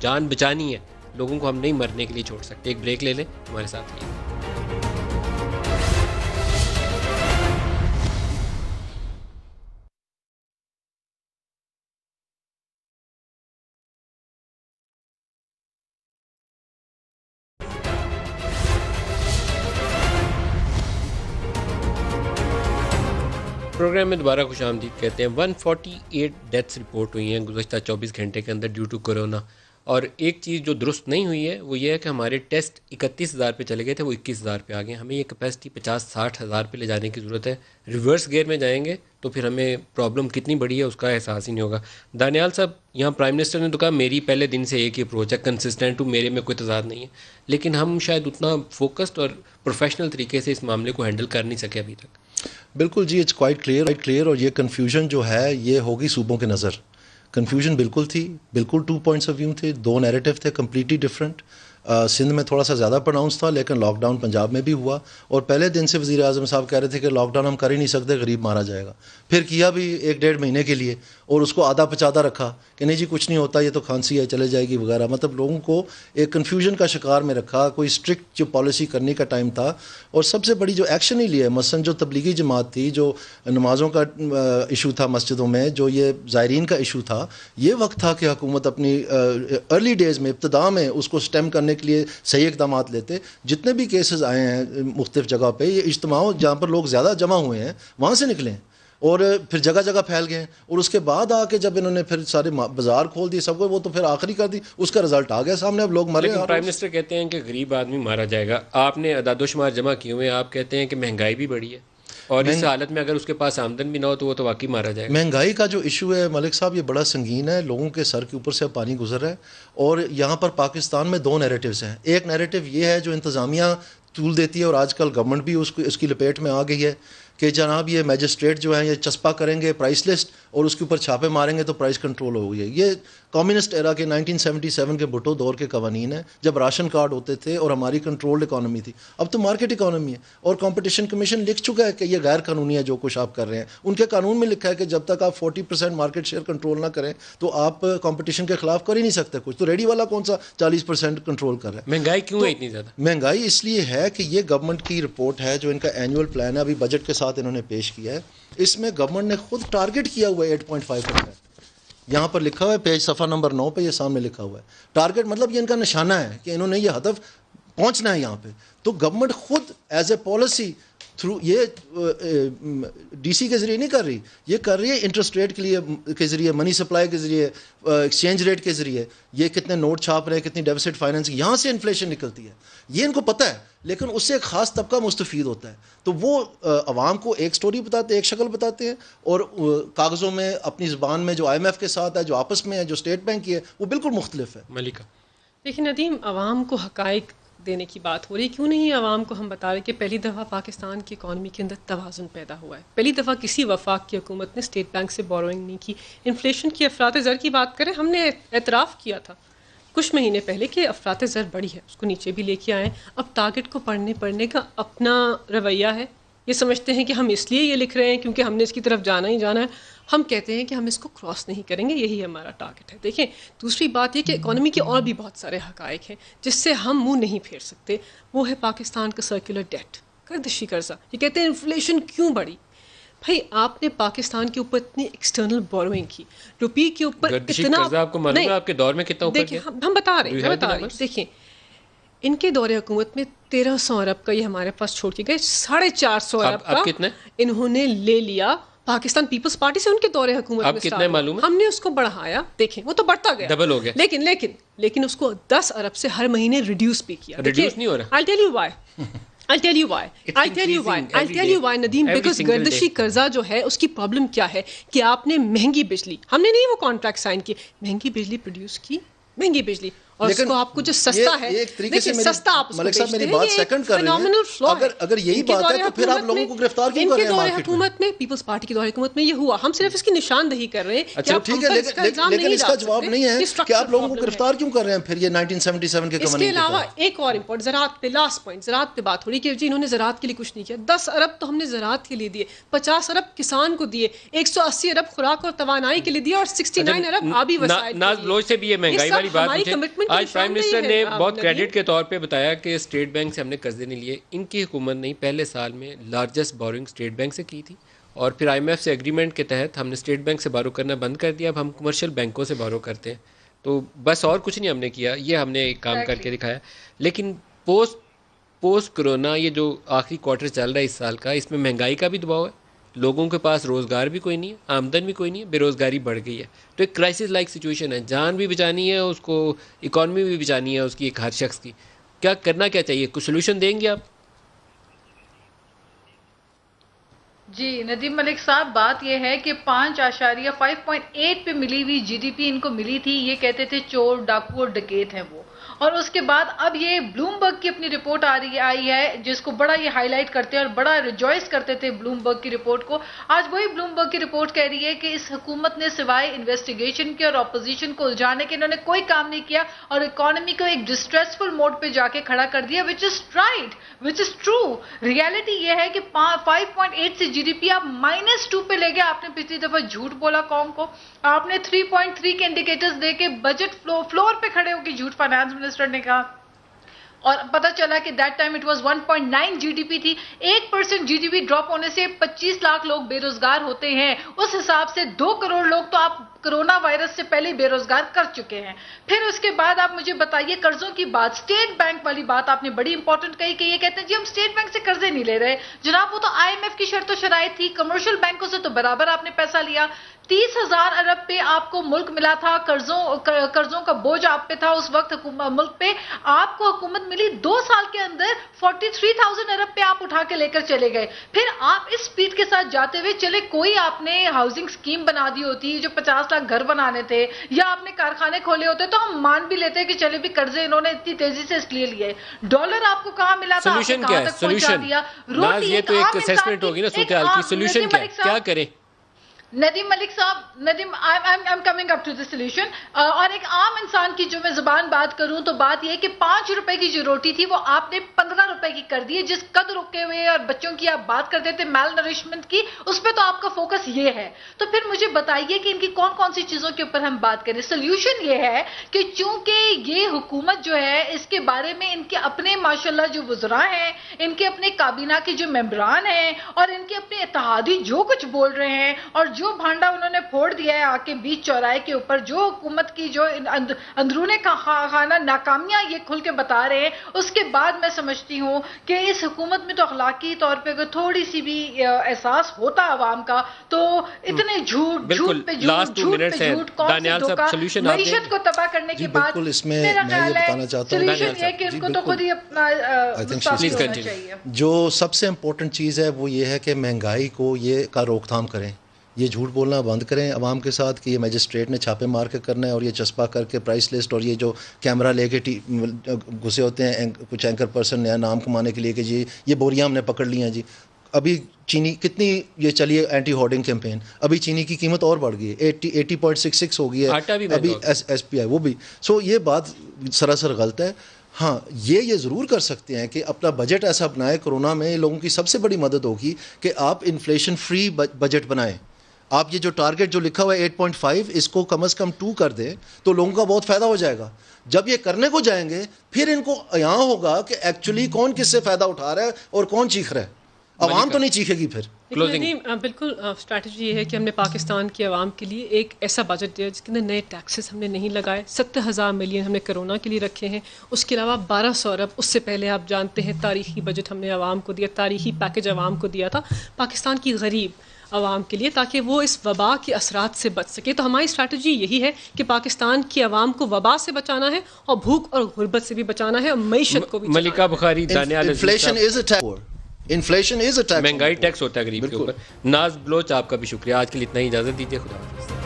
جان بچانی ہے, لوگوں کو ہم نہیں مرنے کے لیے چھوڑ سکتے. ایک بریک لے لیں, ہمارے ساتھ رہیے. پروگرام میں دوبارہ خوش آمدید کہتے ہیں. 148 ڈیتھس رپورٹ ہوئی ہیں گزشتہ 24 گھنٹے کے اندر ڈیو ٹو کورونا, اور ایک چیز جو درست نہیں ہوئی ہے وہ یہ ہے کہ ہمارے ٹیسٹ 31,000 پہ چلے گئے تھے، وہ 21,000 پہ آ گئے. ہمیں یہ کیپیسٹی 50-60 ہزار پہ لے جانے کی ضرورت ہے. ریورس گیئر میں جائیں گے تو پھر ہمیں پرابلم کتنی بڑی ہے اس کا احساس ہی نہیں ہوگا. دانیال صاحب، یہاں پرائم منسٹر نے تو کہا میری پہلے دن سے ایک ہی اپروچ ہے، کنسسٹنٹ ہوں، میرے میں کوئی تضاد نہیں ہے، لیکن ہم شاید اتنا فوکسڈ اور پروفیشنل طریقے سے اس معاملے کو ہینڈل کر نہیں سکے ابھی تک. بالکل جی، اٹس کوائٹ کلیئر. اور یہ کنفیوژن جو ہے یہ ہوگی صوبوں کے نظر. کنفیوژن بالکل تھی، بالکل 2 پوائنٹس آف ویو تھے، 2 نیریٹو تھے کمپلیٹلی ڈفرینٹ. سندھ میں تھوڑا سا زیادہ پروناؤنس تھا، لیکن لاک ڈاؤن پنجاب میں بھی ہوا، اور پہلے دن سے وزیر اعظم صاحب کہہ رہے تھے کہ لاک ڈاؤن ہم کر ہی نہیں سکتے، غریب مارا جائے گا. پھر کیا بھی 1-1.5 مہینے کے لیے، اور اس کو آدھا پچادا رکھا کہ نہیں جی کچھ نہیں ہوتا، یہ تو کھانسی ہے چلے جائے گی وغیرہ. مطلب لوگوں کو ایک کنفیوژن کا شکار میں رکھا. کوئی اسٹرکٹ جو پالیسی کرنے کا ٹائم تھا، اور سب سے بڑی جو ایکشن ہی لیا، مثلاً جو تبلیغی جماعت تھی، جو نمازوں کا ایشو تھا مسجدوں میں، جو یہ زائرین کا ایشو تھا، یہ وقت تھا کہ حکومت اپنی ارلی ڈیز میں، ابتدا میں اس کو سٹیم کرنے کے لیے صحیح اقدامات لیتے. جتنے بھی کیسز آئے ہیں مختلف جگہ پہ، یہ اجتماع جہاں پر لوگ زیادہ جمع ہوئے ہیں وہاں سے نکلیں، اور پھر جگہ جگہ پھیل گئے. اور اس کے بعد آ کے جب انہوں نے پھر سارے بازار کھول دیے سب کو، وہ تو پھر آخری کر دی، اس کا رزلٹ آ گیا سامنے، اب لوگ مرے. لیکن پرائم منسٹر کہتے ہیں کہ غریب آدمی مارا جائے گا. آپ نے اعداد و شمار جمع کیے ہوئے ہیں، آپ کہتے ہیں کہ مہنگائی بھی بڑھی ہے، اور اس حالت میں اگر اس کے پاس آمدن بھی نہ ہو تو وہ تو واقعی مارا جائے گا. مہنگائی کا جو ایشو ہے ملک صاحب، یہ بڑا سنگین ہے، لوگوں کے سر کے اوپر سے پانی گزر رہا ہے. اور یہاں پر پاکستان میں 2 نیریٹوز ہیں. ایک نیریٹو یہ ہے جو انتظامیہ طول دیتی ہے، اور آج کل گورنمنٹ بھی اس کی لپیٹ میں آ گئی ہے، کہ جناب یہ میجسٹریٹ جو ہیں یہ چسپا کریں گے پرائس لسٹ، اور اس کے اوپر چھاپے ماریں گے تو پرائس کنٹرول ہو گئی ہے. یہ کمیونسٹ ایرا کے 1977 کے بھٹو دور کے قوانین ہیں، جب راشن کارڈ ہوتے تھے اور ہماری کنٹرولڈ اکانومی تھی. اب تو مارکیٹ اکانومی ہے، اور کمپٹیشن کمیشن لکھ چکا ہے کہ یہ غیر قانونی ہے جو کچھ آپ کر رہے ہیں. ان کے قانون میں لکھا ہے کہ جب تک آپ 40% مارکیٹ شیئر کنٹرول نہ کریں تو آپ کمپٹیشن کے خلاف کر ہی نہیں سکتے کچھ. تو ریڈی والا کون سا 40% کنٹرول کر رہا ہے؟ مہنگائی کیوں ہے اتنی زیادہ؟ مہنگائی اس لیے ہے کہ یہ گورنمنٹ کی رپورٹ ہے جو ان کا اینول پلان ہے، ابھی بجٹ کے ساتھ انہوں نے پیش کیا ہے. اس میں گورنمنٹ نے خود ٹارگٹ کیا ہوا ہے 8.5%. یہاں پر لکھا ہوا ہے پیج صفحہ نمبر 9 پہ، یہ سامنے لکھا ہوا ہے. ٹارگٹ مطلب یہ ان کا نشانہ ہے کہ انہوں نے یہ ہدف پہنچنا ہے یہاں پہ. تو گورنمنٹ خود ایز اے پالیسی تھرو یہ ڈی سی کے ذریعے نہیں کر رہی، یہ کر رہی ہے انٹرسٹ ریٹ کے ذریعے، منی سپلائی کے ذریعے، ایکسچینج ریٹ کے ذریعے. یہ کتنے نوٹ چھاپ رہے ہیں، کتنی ڈیفیسٹ فائننس، یہاں سے انفلیشن نکلتی ہے. یہ ان کو پتہ ہے، لیکن اس سے ایک خاص طبقہ مستفید ہوتا ہے. تو وہ عوام کو ایک سٹوری بتاتے ہیں، ایک شکل بتاتے ہیں، اور کاغذوں میں اپنی زبان میں جو IMF کے ساتھ ہے، جو آپس میں ہے، جو اسٹیٹ بینک کی ہے، وہ بالکل مختلف ہے. ملکہ دیکھیں ندیم، عوام کو حقائق دینے کی بات ہو رہی ہے. کیوں نہیں عوام کو ہم بتا رہے کہ پہلی دفعہ پاکستان کی اکانومی کے اندر توازن پیدا ہوا ہے. پہلی دفعہ کسی وفاق کی حکومت نے اسٹیٹ بینک سے بوروئنگ نہیں کی. انفلیشن کی افراط زر کی بات کریں، ہم نے اعتراف کیا تھا کچھ مہینے پہلے کہ افراط زر بڑی ہے، اس کو نیچے بھی لے کے آئیں. اب ٹارگٹ کو پڑھنے کا اپنا رویہ ہے. یہ سمجھتے ہیں کہ ہم اس لیے یہ لکھ رہے ہیں کیونکہ ہم نے اس کی طرف جانا ہی جانا ہے. ہم کہتے ہیں کہ ہم اس کو کراس نہیں کریں گے، یہی ہمارا ٹارگٹ ہے. دیکھیں، دوسری بات یہ کہ اکانومی کے اور بھی بہت سارے حقائق ہیں جس سے ہم منہ نہیں پھیر سکتے. وہ ہے پاکستان کا سرکولر ڈیٹ، گردشی قرضہ. یہ کہتے ہیں انفلیشن کیوں بڑھی؟ بھائی آپ نے پاکستان کے اوپر اتنی ایکسٹرنل بوروئنگ کی، روپی کے اوپر اتنا، آپ کو معلوم ہے آپ کے دور میں کتنا اوپر دیکھیں ہم بتا رہے ہیں. دیکھیں ان کے دور حکومت میں 1300 ارب کا یہ ہمارے پاس چھوڑ کے گئے، 450 ارب کا انہوں نے لے لیا پاکستان پیپلز پارٹی سے ان کے دور حکومت میں. کتنے معلوم ہے؟ ہم نے اس کو بڑھایا، دیکھیں وہ تو بڑھتا گیا، ڈبل ہو گیا، لیکن اس کو 10 ارب سے ہر مہینے ریڈیوس بھی کیا. ریڈیوس نہیں ہو رہا. I'll tell you why Nadeem, because گردشی قرضہ جو ہے اس کی پرابلم کیا ہے کہ آپ نے مہنگی بجلی، ہم نے نہیں وہ کانٹریکٹ سائن کی، مہنگی بجلی پروڈیوس کی، مہنگی بجلی، اور اس کو آپ کو جو سستا ہے، دیکھیں سستا آپ اس کو بیچتے ہیں. میری بات سیکنڈ کر رہے ہیں. اگر یہی بات ہے تو پھر آپ لوگوں کو گرفتار کیوں کر رہے ہیں؟ ان کے دور حکومت میں، پیپلز پارٹی کے دور حکومت میں یہ ہوا. ہم صرف اس کی نشاندہی کر رہے ہیں. اچھا ٹھیک ہے، لیکن اس کا جواب نہیں ہے کہ آپ لوگوں کو گرفتار کیوں کر رہے ہیں پھر یہ 1977 کے قوانین. اس کے علاوہ ایک اور امپورٹ، زراعت پہ، لاسٹ پوائنٹ، زراعت پہ بات ہو رہی کہ جی انہوں نے زراعت کے لیے کچھ نہیں کیا. 10 ارب تو ہم نے زراعت کے لیے دیے، 50 ارب کسان کو دیے، 180 ارب خوراک اور توانائی کے لیے دیے، اور 69 ارب آبی وسائل. ناز بلوچ سے بھی یہ مہنگائی والی بات آج پرائم منسٹر نے بہت کریڈٹ کے طور پہ بتایا کہ اسٹیٹ بینک سے ہم نے قرضے نہیں لیے. ان کی حکومت نے پہلے سال میں لارجسٹ بورنگ اسٹیٹ بینک سے کی تھی، اور پھر IMF سے ایگریمنٹ کے تحت ہم نے اسٹیٹ بینک سے بارو کرنا بند کر دیا. اب ہم کمرشل بینکوں سے بارو کرتے ہیں. تو بس اور کچھ نہیں ہم نے کیا، یہ ہم نے ایک کام کر کے دکھایا. لیکن پوسٹ کرونا یہ جو آخری کوارٹر چل رہا ہے اس سال کا، اس میں مہنگائی کا بھی دباؤ ہے، لوگوں کے پاس روزگار بھی کوئی نہیں ہے, آمدن بھی کوئی نہیں ہے, بے روزگاری بڑھ گئی ہے. تو ایک کرائسس لائک سچویشن ہے, جان بھی بچانی ہے اس کو, اکانومی بھی بچانی ہے اس کی, ایک ہر شخص کی. کیا کرنا کیا چاہیے, کچھ سولوشن دیں گے آپ؟ جی ندیم ملک صاحب, بات یہ ہے کہ 5.8 پہ ملی ہوئی جی ڈی پی ان کو ملی تھی. یہ کہتے تھے چور ڈاکو اور ڈکیت ہیں وہ, اور اس کے بعد اب یہ بلومبرگ کی اپنی رپورٹ آئی ہے جس کو بڑا یہ ہائی لائٹ کرتے ہیں اور بڑا ریجوائس کرتے تھے بلومبرگ کی رپورٹ کو. آج وہی بلومبرگ کی رپورٹ کہہ رہی ہے کہ اس حکومت نے سوائے انویسٹیگیشن کے اور اپوزیشن کو الجھانے کے انہوں نے کوئی کام نہیں کیا, اور اکانومی کو ایک ڈسٹریسفل موڈ پہ جا کے کھڑا کر دیا, which is right, which is true. Reality یہ ہے کہ 5.8 سے جی ڈی پی آپ -2 پہ لے گئے. آپ نے پچھلی دفعہ جھوٹ بولا قوم کو, آپ نے 3.3 کے انڈیکیٹرز دے کے بجٹ فلور پہ کھڑے ہو کے جھوٹ فائنانس منسٹر نے کہا, اور پتا چلا کہ that time it was 1.9 G D P تھی. 1% جی ڈی پی ڈراپ ہونے سے 25 لاکھ لوگ بے روزگار ہوتے ہیں. اس حساب سے 2 کروڑ لوگ تو آپ کرونا وائرس سے پہلے بے روزگار کر چکے ہیں. پھر اس کے بعد آپ مجھے بتائیے قرضوں کی بات, اسٹیٹ بینک والی بات آپ نے بڑی امپورٹنٹ کہی کہ یہ کہتے ہیں جی ہم اسٹیٹ بینک سے قرضے نہیں لے رہے. جناب وہ تو آئی ایم ایف کی شرط و شرائط تھی, کمرشل بینکوں سے تو برابر آپ نے پیسہ لیا. 30,000 ارب پہ آپ کو ملک ملا تھا, قرضوں کا بوجھ آپ پہ تھا اس وقت ملک پہ. آپ کو حکومت ملی 2 سال کے اندر 43,000 ارب پہ آپ اٹھا کے لے کر چلے گئے. پھر آپ اس سپیڈ کے ساتھ جاتے ہوئے چلے, کوئی آپ نے ہاؤسنگ اسکیم بنا دی ہوتی جو 50 لاکھ گھر بنانے تھے, یا آپ نے کارخانے کھولے ہوتے, تو ہم مان بھی لیتے کہ چلے بھی قرضے انہوں نے اتنی تیزی سے اس لیے لیے. ڈالر آپ کو کہاں ملا تھا, سولوشن کیا ہے؟ سولوشن یہ تو ایک اسیسمنٹ ہوگی نا صورتحال کی. سولوشن کیا کریں ندیم ملک صاحب؟ Nadeem I am coming up to the solution. اور ایک عام انسان کی جو میں زبان بات کروں تو بات یہ کہ 5 روپے کی جو روٹی تھی وہ آپ نے 15 روپے کی کر دی ہے. جس قد رکے ہوئے اور بچوں کی آپ بات کرتے تھے میل نرشمنٹ کی, اس پہ تو آپ کا فوکس یہ ہے. تو پھر مجھے بتائیے کہ ان کی کون کون سی چیزوں کے اوپر ہم بات کریں. سولوشن یہ ہے کہ چونکہ یہ حکومت جو ہے اس کے بارے میں ان کے اپنے ماشاءاللہ جو وزراء ہیں, ان کے اپنے کابینہ کے جو ممبران ہیں, اور ان کے اپنے اتحادی جو کچھ بول رہے ہیں, اور جو بھانڈا انہوں نے پھوڑ دیا ہے آ کے بیچ چوراہے کے اوپر, جو حکومت کی جو اندرون خانہ ناکامیاں یہ کھل کے بتا رہے ہیں, اس کے بعد میں سمجھتی ہوں کہ اس حکومت میں تو اخلاقی طور پہ اگر تھوڑی سی بھی احساس ہوتا عوام کا, تو اتنے جھوٹ پہ جھوٹ کون سے دھوکہ, معیشت کو تباہ کرنے کے بعد میرا خیال ہے سولوشن یہ کہ ان کو تو خود ہی اپنا مستعفی ہونا چاہیے. جو سب سے امپورٹنٹ چیز ہے وہ یہ ہے کہ مہنگائی کو یہ کا روک تھام کریں. یہ جھوٹ بولنا بند کریں عوام کے ساتھ کہ یہ میجسٹریٹ نے چھاپے مار کے کرنا ہے, اور یہ چسپا کر کے پرائس لسٹ, اور یہ جو کیمرہ لے کے گھسے ہوتے ہیں کچھ اینکر پرسن نیا نام کمانے کے لیے کہ جی یہ بوریاں ہم نے پکڑ لی ہیں. جی ابھی چینی کتنی یہ چلیے اینٹی ہارڈنگ کیمپین, ابھی چینی کی قیمت اور بڑھ گئی ہے, 80.66 ہو گئی ہے ابھی ایس پی آئی وہ بھی. سو یہ بات سراسر غلط ہے. ہاں یہ ضرور کر سکتے ہیں کہ اپنا بجٹ ایسا بنائے, کورونا میں لوگوں کی سب سے بڑی مدد ہوگی کہ آپ انفلیشن فری بجٹ بنائیں. آپ یہ جو ٹارگٹ جو لکھا ہوا ہے 8.5 اس کو کم از کم 2 کر دیں تو لوگوں کا بہت فائدہ ہو جائے گا. جب یہ کرنے کو جائیں گے پھر ان کو یہاں ہوگا کہ ایکچولی کون کس سے فائدہ اٹھا رہا ہے اور کون چیخ رہا ہے. عوام تو نہیں چیخے گی پھر. بالکل اسٹریٹجی یہ ہے کہ ہم نے پاکستان کی عوام کے لیے ایک ایسا بجٹ دیا جس کے اندر نئے ٹیکسز ہم نے نہیں لگائے. 70,000 ملین ہم نے کرونا کے لیے رکھے ہیں, اس کے علاوہ 1200 ارب اس سے پہلے آپ جانتے ہیں تاریخی بجٹ ہم نے عوام کو دیا, تاریخی پیکج عوام کو دیا تھا پاکستان کی غریب عوام کے لیے, تاکہ وہ اس وبا کے اثرات سے بچ سکے. تو ہماری اسٹریٹجی یہی ہے کہ پاکستان کی عوام کو وبا سے بچانا ہے, اور بھوک اور غربت سے بھی بچانا ہے, اور معیشت کو بھی. ملکہ بخاری, انفلیشن از اے ٹیکس, مہنگائی ٹیکس ہوتا ہے غریب کے اوپر. ناز بلوچ آپ کا بھی شکریہ. آج کے لیے اتنا ہی, اجازت دیجیے. خدا حافظ.